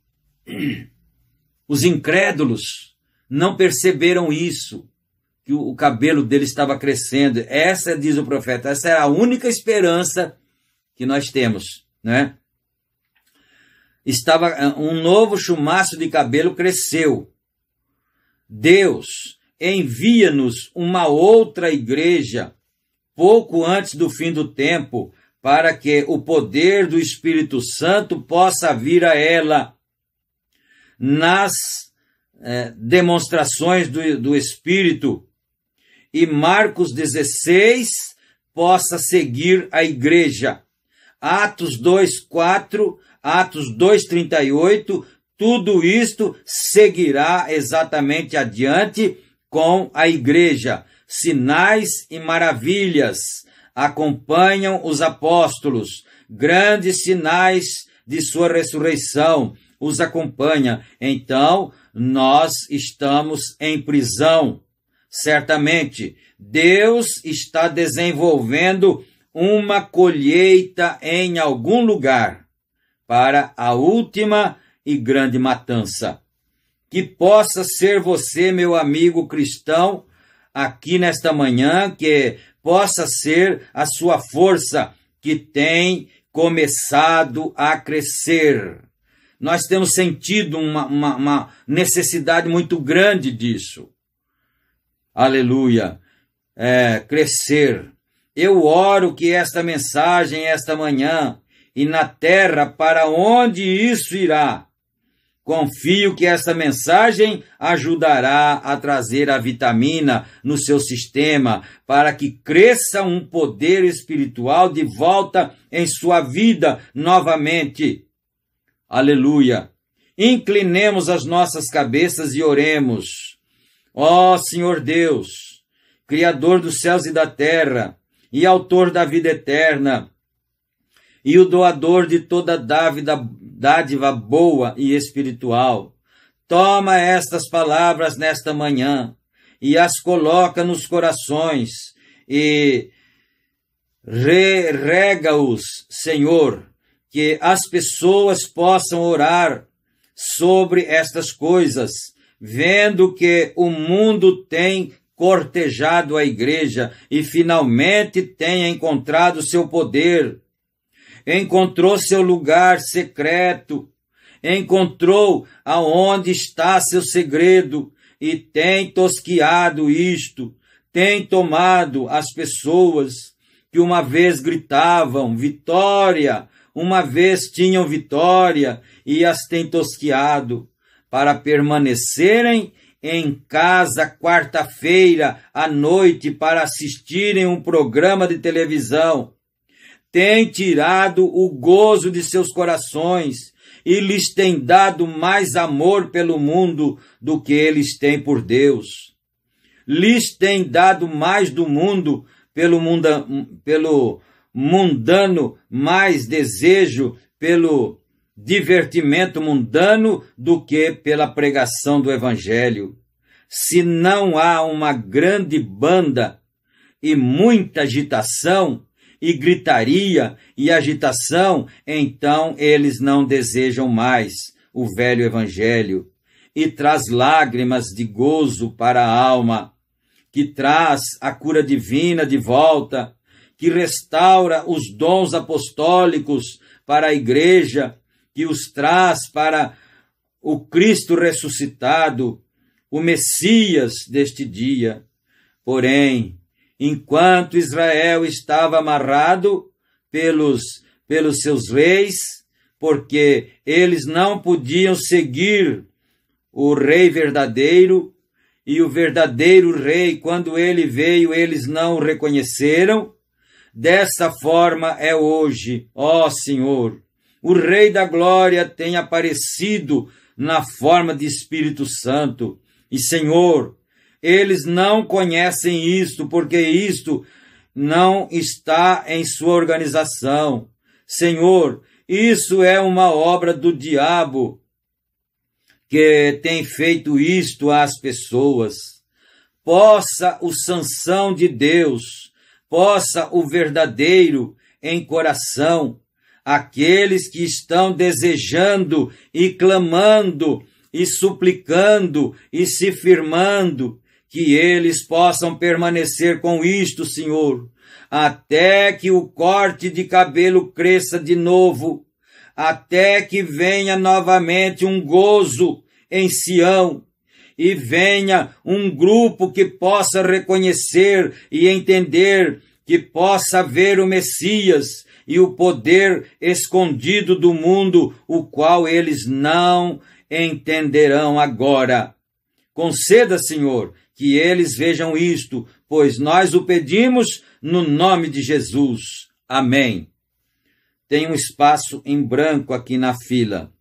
Os incrédulos não perceberam isso, que o cabelo dele estava crescendo. Essa, diz o profeta, essa é a única esperança que nós temos, né? Um novo chumaço de cabelo cresceu. Deus envia-nos uma outra igreja pouco antes do fim do tempo, para que o poder do Espírito Santo possa vir a ela nas demonstrações do Espírito, e Marcos 16 possa seguir a igreja. Atos 2:4, Atos 2:38, tudo isto seguirá exatamente adiante com a igreja. Sinais e maravilhas acompanham os apóstolos, grandes sinais de sua ressurreição os acompanham. Então, nós estamos em prisão. Certamente, Deus está desenvolvendo uma colheita em algum lugar para a última e grande matança. Que possa ser você, meu amigo cristão, aqui nesta manhã, que possa ser a sua força que tem começado a crescer. Nós temos sentido uma necessidade muito grande disso. Aleluia. Crescer. Eu oro que esta mensagem, esta manhã, e na terra para onde isso irá, confio que esta mensagem ajudará a trazer a vitamina no seu sistema, para que cresça um poder espiritual de volta em sua vida novamente. Aleluia! Inclinemos as nossas cabeças e oremos. Ó Senhor Deus, Criador dos céus e da terra, e Autor da vida eterna, e o doador de toda dádiva boa e espiritual, toma estas palavras nesta manhã e as coloca nos corações e rega-os, Senhor, que as pessoas possam orar sobre estas coisas, vendo que o mundo tem cortejado a igreja e finalmente tem encontrado seu poder, encontrou seu lugar secreto, encontrou aonde está seu segredo e tem tosquiado isto, tem tomado as pessoas que uma vez gritavam vitória, uma vez tinham vitória e as tem tosquiado para permanecerem em casa quarta-feira à noite para assistirem um programa de televisão. Tem tirado o gozo de seus corações e lhes tem dado mais amor pelo mundo do que eles têm por Deus. Lhes tem dado mais do mundo pelo mundano, mais desejo pelo divertimento mundano do que pela pregação do Evangelho. Se não há uma grande banda e muita agitação, e gritaria e agitação, então eles não desejam mais o velho Evangelho. e traz lágrimas de gozo para a alma, que traz a cura divina de volta, que restaura os dons apostólicos para a igreja, que os traz para o Cristo ressuscitado, o Messias deste dia. Porém, enquanto Israel estava amarrado pelos seus reis, porque eles não podiam seguir o rei verdadeiro, e o verdadeiro rei, quando ele veio, eles não o reconheceram. Dessa forma é hoje, ó Senhor. O Rei da Glória tem aparecido na forma de Espírito Santo. E, Senhor, eles não conhecem isto, porque isto não está em sua organização. Senhor, isso é uma obra do diabo, que tem feito isto às pessoas. Possa o Sansão de Deus, possa o verdadeiro em coração, aqueles que estão desejando e clamando e suplicando e se firmando, que eles possam permanecer com isto, Senhor, até que o corte de cabelo cresça de novo, até que venha novamente um gozo em Sião, e venha um grupo que possa reconhecer e entender, que possa ver o Messias e o poder escondido do mundo, o qual eles não entenderão agora. Conceda, Senhor, que eles vejam isto, pois nós o pedimos no nome de Jesus. Amém. Tem um espaço em branco aqui na fila.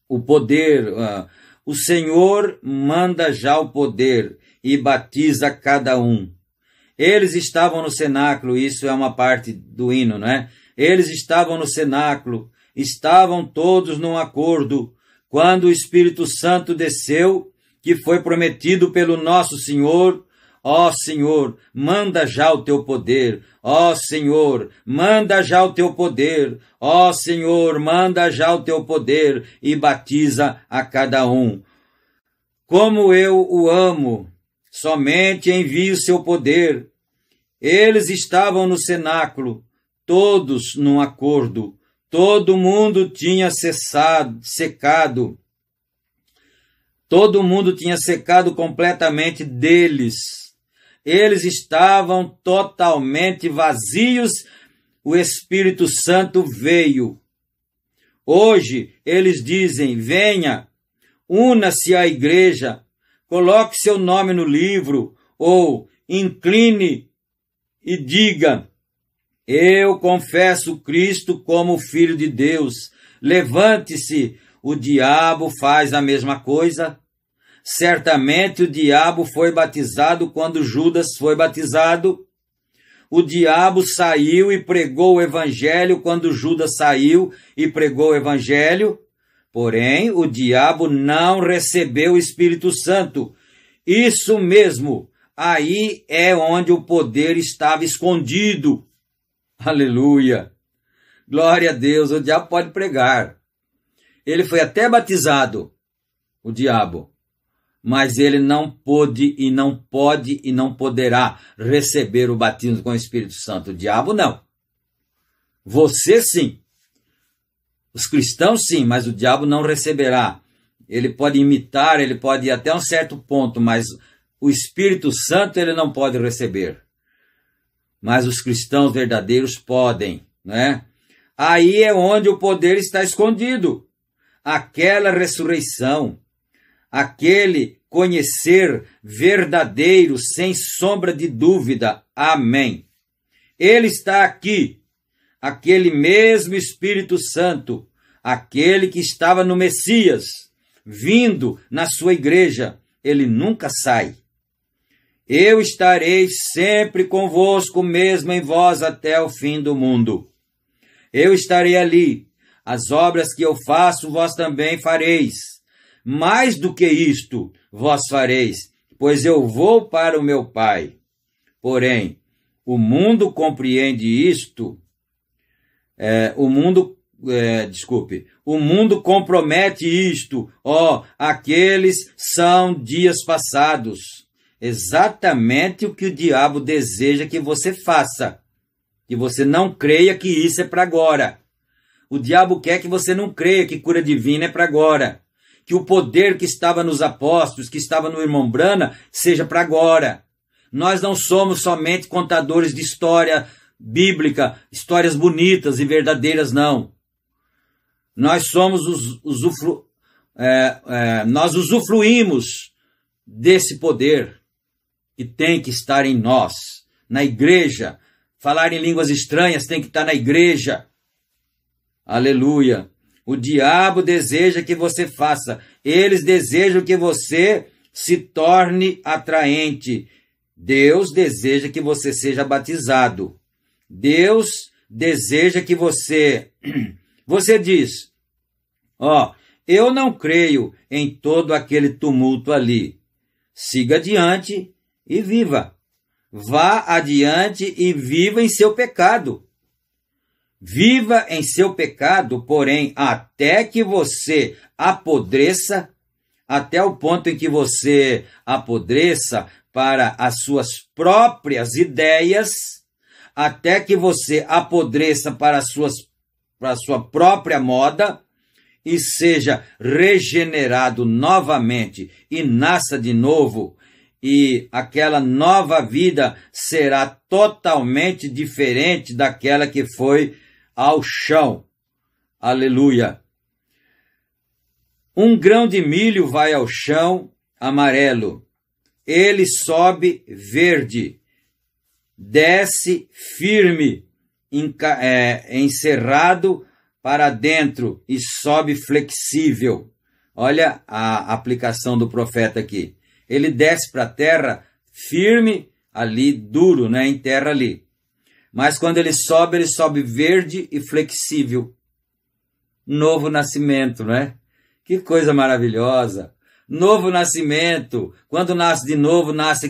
O poder, o Senhor manda já o poder e batiza cada um. Eles estavam no cenáculo, isso é uma parte do hino, não é? Eles estavam no cenáculo, estavam todos num acordo, quando o Espírito Santo desceu, que foi prometido pelo nosso Senhor. Ó Senhor, manda já o teu poder. Ó Senhor, manda já o teu poder. Ó Senhor, manda já o teu poder e batiza a cada um. Como eu o amo, somente envie o seu poder. Eles estavam no cenáculo, todos num acordo. Todo mundo tinha secado. Todo mundo tinha secado completamente deles. Eles estavam totalmente vazios, o Espírito Santo veio. Hoje, eles dizem, venha, una-se à igreja, coloque seu nome no livro, ou incline e diga, eu confesso Cristo como Filho de Deus. Levante-se, o diabo faz a mesma coisa. Certamente o diabo foi batizado quando Judas foi batizado. O diabo saiu e pregou o evangelho quando Judas saiu e pregou o evangelho. Porém, o diabo não recebeu o Espírito Santo. Isso mesmo, aí é onde o poder estava escondido. Aleluia! Glória a Deus, o diabo pode pregar. Ele foi até batizado, o diabo. Mas ele não pôde e não pode e não poderá receber o batismo com o Espírito Santo. O diabo não. Você sim. Os cristãos sim, mas o diabo não receberá. Ele pode imitar, ele pode ir até um certo ponto, mas o Espírito Santo ele não pode receber. Mas os cristãos verdadeiros podem, né? Aí é onde o poder está escondido. Aquela ressurreição, aquele conhecer verdadeiro, sem sombra de dúvida. Amém. Ele está aqui, aquele mesmo Espírito Santo, aquele que estava no Messias, vindo na sua igreja, ele nunca sai. Eu estarei sempre convosco, mesmo em vós, até o fim do mundo. Eu estarei ali. As obras que eu faço, vós também fareis. Mais do que isto, vós fareis, pois eu vou para o meu Pai. Porém, o mundo compreende isto, o mundo o mundo compromete isto, aqueles são dias passados. Exatamente o que o diabo deseja que você faça, que você não creia que isso é para agora. O diabo quer que você não creia que cura divina é para agora, que o poder que estava nos apóstolos, que estava no irmão Brana, seja para agora. Nós não somos somente contadores de história bíblica, histórias bonitas e verdadeiras, não. Nós somos nós usufruímos desse poder que tem que estar em nós, na igreja. Falar em línguas estranhas tem que estar na igreja. Aleluia. O diabo deseja que você faça. Eles desejam que você se torne atraente. Deus deseja que você seja batizado. Deus deseja que você diz, eu não creio em todo aquele tumulto ali. Siga adiante e viva. Vá adiante e viva em seu pecado. Viva em seu pecado, porém, até que você apodreça, até o ponto em que você apodreça para as suas próprias ideias, até que você apodreça para a sua própria moda e seja regenerado novamente e nasça de novo, e aquela nova vida será totalmente diferente daquela que foi ao chão. Aleluia! Um grão de milho vai ao chão amarelo, ele sobe verde, desce firme, encerrado para dentro e sobe flexível. Olha a aplicação do profeta aqui. Ele desce para a terra firme, ali duro, né, em terra ali. Mas quando ele sobe verde e flexível. Novo nascimento, não é? Que coisa maravilhosa. Novo nascimento. Quando nasce de novo, nasce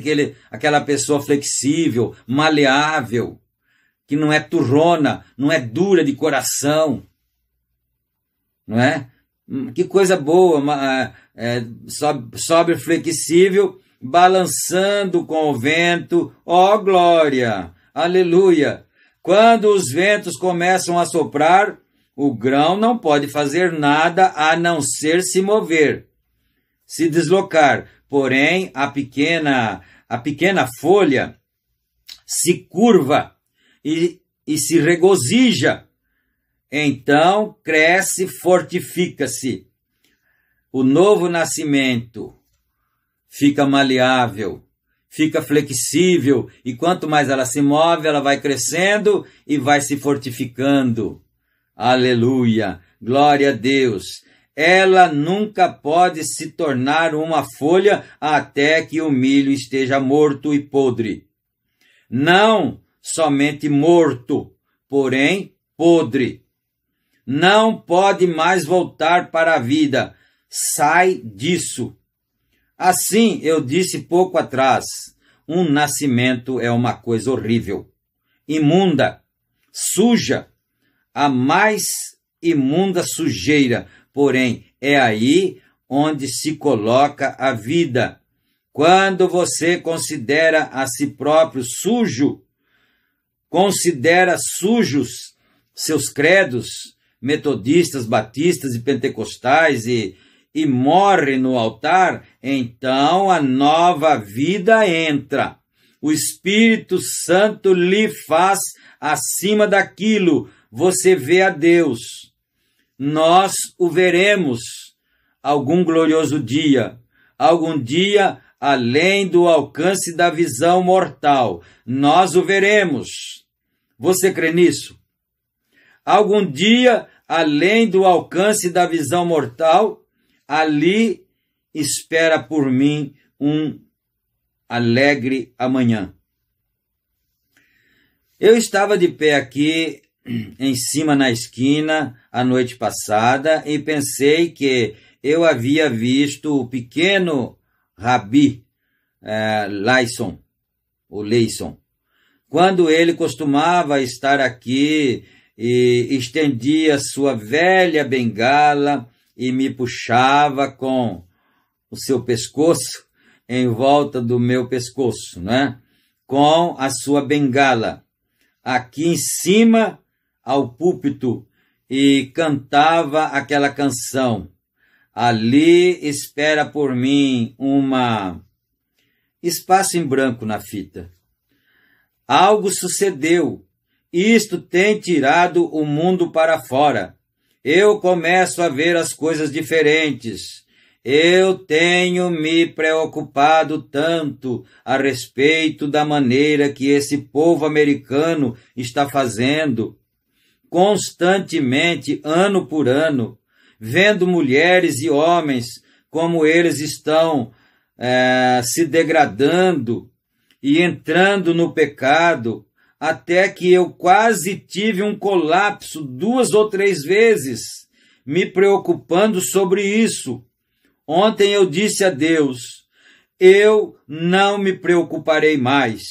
aquela pessoa flexível, maleável, que não é turrona, não é dura de coração. Não é? Que coisa boa, sobe flexível, balançando com o vento. Ó glória! Aleluia! Quando os ventos começam a soprar, o grão não pode fazer nada a não ser se mover, se deslocar. Porém, a pequena folha se curva e se regozija. Então, cresce, fortifica-se. O novo nascimento fica maleável, fica flexível, e quanto mais ela se move, ela vai crescendo e vai se fortificando. Aleluia! Glória a Deus! Ela nunca pode se tornar uma folha até que o milho esteja morto e podre. Não somente morto, porém podre. Não pode mais voltar para a vida. Sai disso. Assim, eu disse pouco atrás, um nascimento é uma coisa horrível, imunda, suja, a mais imunda sujeira, porém é aí onde se coloca a vida. Quando você considera a si próprio sujo, considera sujos seus credos, metodistas, batistas e pentecostais, e morre no altar, então a nova vida entra. O Espírito Santo lhe faz acima daquilo. Você vê a Deus. Nós o veremos algum glorioso dia. Algum dia, além do alcance da visão mortal. Nós o veremos. Você crê nisso? Algum dia, além do alcance da visão mortal, ali espera por mim um alegre amanhã. Eu estava de pé aqui, em cima na esquina, a noite passada, e pensei que eu havia visto o pequeno Rabi Leison, quando ele costumava estar aqui e estendia sua velha bengala e me puxava com o seu pescoço em volta do meu pescoço, né? Com a sua bengala aqui em cima ao púlpito e cantava aquela canção. Ali espera por mim espaço em branco na fita. Algo sucedeu. Isto tem tirado o mundo para fora. Eu começo a ver as coisas diferentes. Eu tenho me preocupado tanto a respeito da maneira que esse povo americano está fazendo, constantemente, ano por ano, vendo mulheres e homens como eles estão se degradando e entrando no pecado, até que eu quase tive um colapso 2 ou 3 vezes, me preocupando sobre isso. Ontem eu disse a Deus, eu não me preocuparei mais.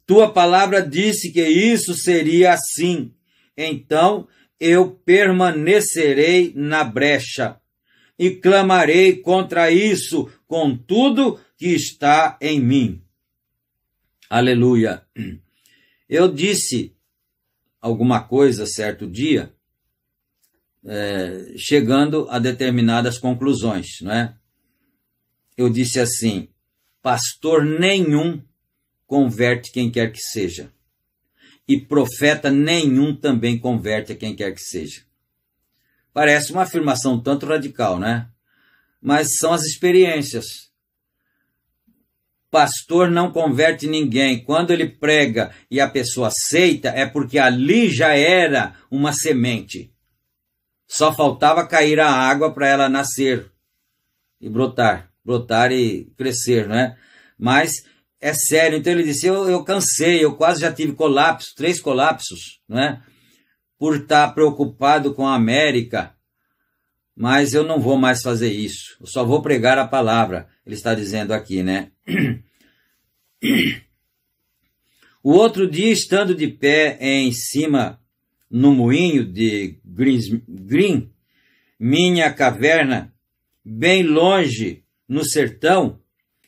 Tua palavra disse que isso seria assim, então eu permanecerei na brecha e clamarei contra isso com tudo que está em mim. Aleluia. Eu disse alguma coisa certo dia, chegando a determinadas conclusões, não é? Eu disse assim, pastor nenhum converte quem quer que seja. E profeta nenhum também converte a quem quer que seja. Parece uma afirmação tanto radical, né? Mas são as experiências. Pastor não converte ninguém. Quando ele prega e a pessoa aceita, é porque ali já era uma semente. Só faltava cair a água para ela nascer e brotar e crescer, né? Mas é sério. Então ele disse, eu cansei, eu quase já tive 3 colapsos, né? Por estar preocupado com a América. Mas eu não vou mais fazer isso. Eu só vou pregar a palavra. Ele está dizendo aqui, né? O outro dia, estando de pé em cima no moinho de Green, minha caverna, bem longe no sertão,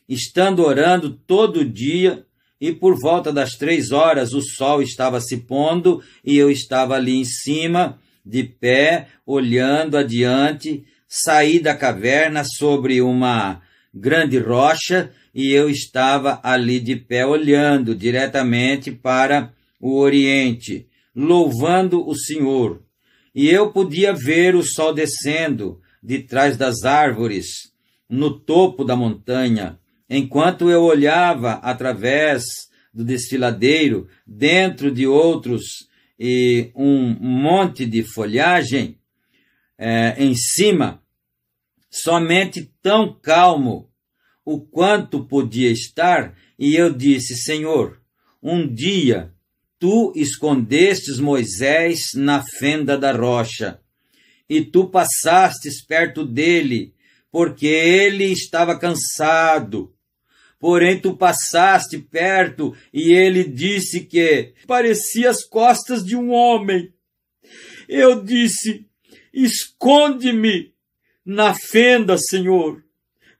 estando orando todo dia, e por volta das 3 horas o sol estava se pondo, e eu estava ali em cima, de pé, olhando adiante, saí da caverna sobre uma grande rocha, e eu estava ali de pé olhando diretamente para o oriente, louvando o Senhor. E eu podia ver o sol descendo de trás das árvores, no topo da montanha, enquanto eu olhava através do desfiladeiro, dentro de outros e um monte de folhagem em cima, somente tão calmo o quanto podia estar, e eu disse, Senhor, um dia tu escondestes Moisés na fenda da rocha, e tu passastes perto dele, porque ele estava cansado. Porém, tu passaste perto, e ele disse que parecia as costas de um homem. Eu disse, esconde-me na fenda, Senhor.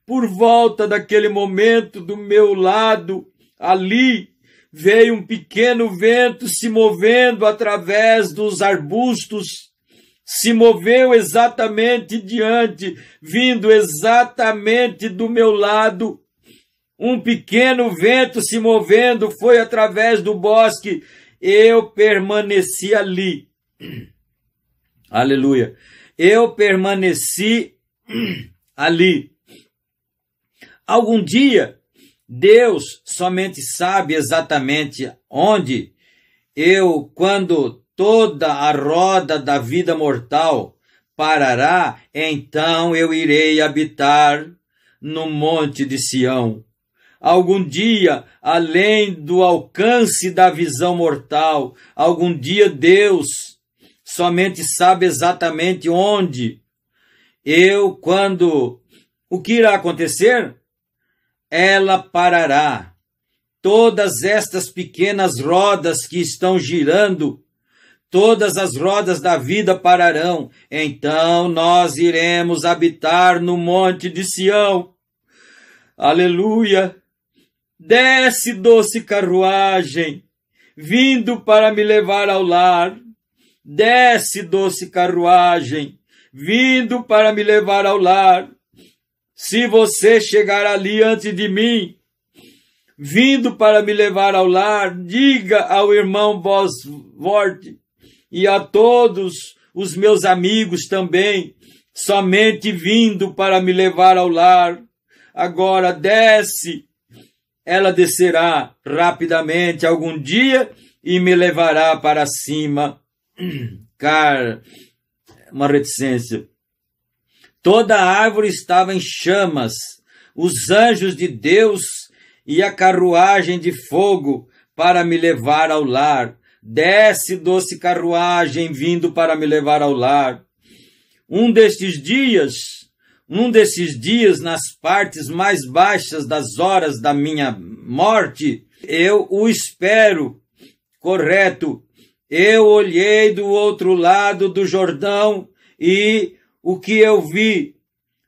Por volta daquele momento, do meu lado, ali, veio um pequeno vento se movendo através dos arbustos, se moveu exatamente diante, vindo exatamente do meu lado. Um pequeno vento se movendo foi através do bosque. Eu permaneci ali. Aleluia. Eu permaneci ali. Algum dia, Deus somente sabe exatamente onde quando toda a roda da vida mortal parará, então eu irei habitar no monte de Sião. Algum dia, além do alcance da visão mortal, algum dia Deus somente sabe exatamente onde. O que irá acontecer? Ela parará. Todas estas pequenas rodas que estão girando, todas as rodas da vida pararão, então nós iremos habitar no monte de Sião. Aleluia! Desce, doce carruagem, vindo para me levar ao lar. Desce, doce carruagem, vindo para me levar ao lar. Se você chegar ali antes de mim, vindo para me levar ao lar, diga ao irmão Bosworth e a todos os meus amigos também, somente vindo para me levar ao lar. Agora desce, ela descerá rapidamente algum dia e me levará para cima. Cara, uma reticência. Toda a árvore estava em chamas, os anjos de Deus e a carruagem de fogo para me levar ao lar. Desce, doce carruagem, vindo para me levar ao lar. Um desses dias, nas partes mais baixas das horas da minha morte, eu o espero. Correto. Eu olhei do outro lado do Jordão e o que eu vi,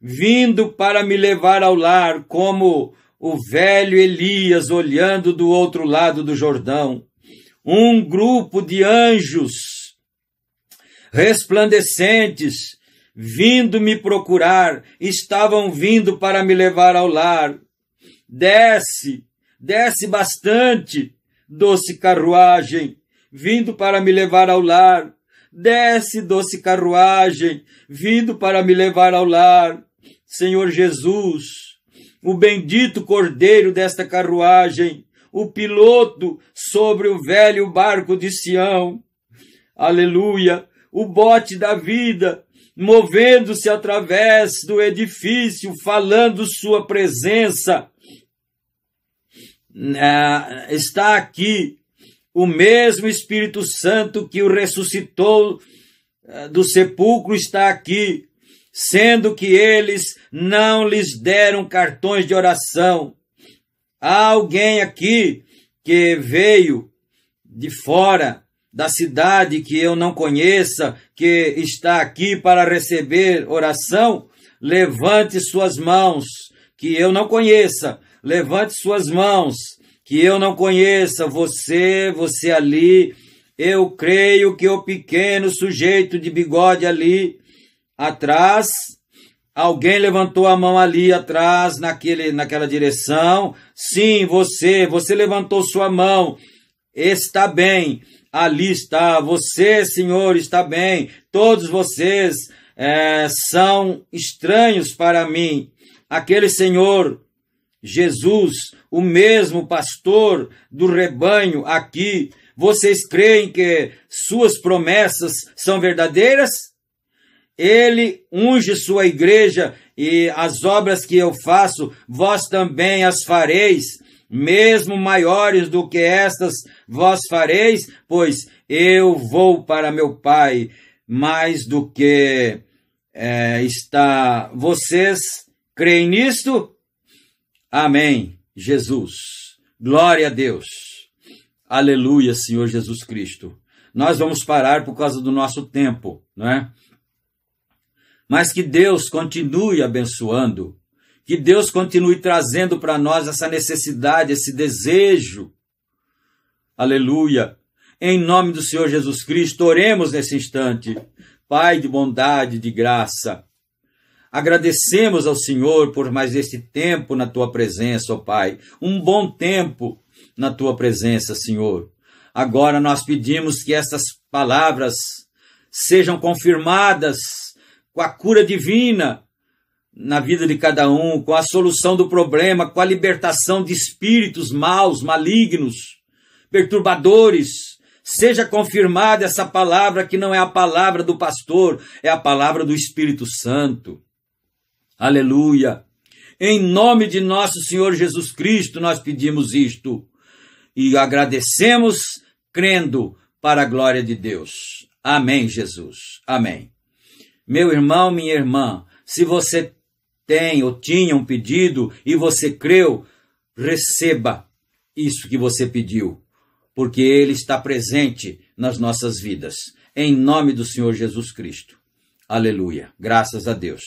vindo para me levar ao lar, como o velho Elias olhando do outro lado do Jordão. Um grupo de anjos resplandecentes, vindo me procurar, estavam vindo para me levar ao lar. Desce, desce bastante, doce carruagem, vindo para me levar ao lar. Desce, doce carruagem, vindo para me levar ao lar. Senhor Jesus, o bendito cordeiro desta carruagem, o piloto sobre o velho barco de Sião. Aleluia! O bote da vida, movendo-se através do edifício, falando sua presença. Está aqui o mesmo Espírito Santo que o ressuscitou do sepulcro, está aqui, sendo que eles não lhes deram cartões de oração. Há alguém aqui que veio de fora da cidade que eu não conheça, que está aqui para receber oração? Levante suas mãos, que eu não conheça. Levante suas mãos, que eu não conheça. Você ali. Eu creio que o pequeno sujeito de bigode ali atrás, alguém levantou a mão ali atrás, naquela direção. Sim, você levantou sua mão. Está bem. Ali está, você, Senhor, está bem. Todos vocês são estranhos para mim. Aquele Senhor, Jesus, o mesmo pastor do rebanho aqui, vocês creem que suas promessas são verdadeiras? Ele unge sua igreja e as obras que eu faço, vós também as fareis, mesmo maiores do que estas vós fareis, pois eu vou para meu Pai, mais do que está. Vocês creem nisto? Amém, Jesus. Glória a Deus. Aleluia, Senhor Jesus Cristo. Nós vamos parar por causa do nosso tempo, não é? Mas que Deus continue abençoando, que Deus continue trazendo para nós essa necessidade, esse desejo. Aleluia. Em nome do Senhor Jesus Cristo, oremos nesse instante. Pai de bondade, de graça, agradecemos ao Senhor por mais este tempo na Tua presença, ó Pai. Um bom tempo na Tua presença, Senhor. Agora nós pedimos que essas palavras sejam confirmadas com a cura divina na vida de cada um, com a solução do problema, com a libertação de espíritos maus, malignos, perturbadores. Seja confirmada essa palavra que não é a palavra do pastor, é a palavra do Espírito Santo. Aleluia. Em nome de nosso Senhor Jesus Cristo nós pedimos isto e agradecemos crendo para a glória de Deus. Amém, Jesus. Amém. Meu irmão, minha irmã, se você tem ou tinha um pedido e você creu, receba isso que você pediu, porque Ele está presente nas nossas vidas. Em nome do Senhor Jesus Cristo. Aleluia. Graças a Deus.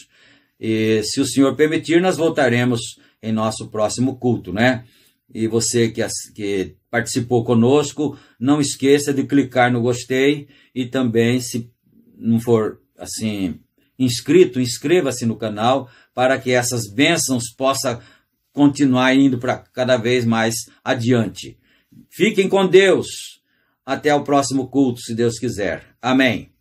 E se o Senhor permitir, nós voltaremos em nosso próximo culto, né? E você que participou conosco, não esqueça de clicar no gostei e também, se não for assim inscrito, inscreva-se no canal para que essas bênçãos possam continuar indo para cada vez mais adiante. Fiquem com Deus. Até o próximo culto, se Deus quiser. Amém.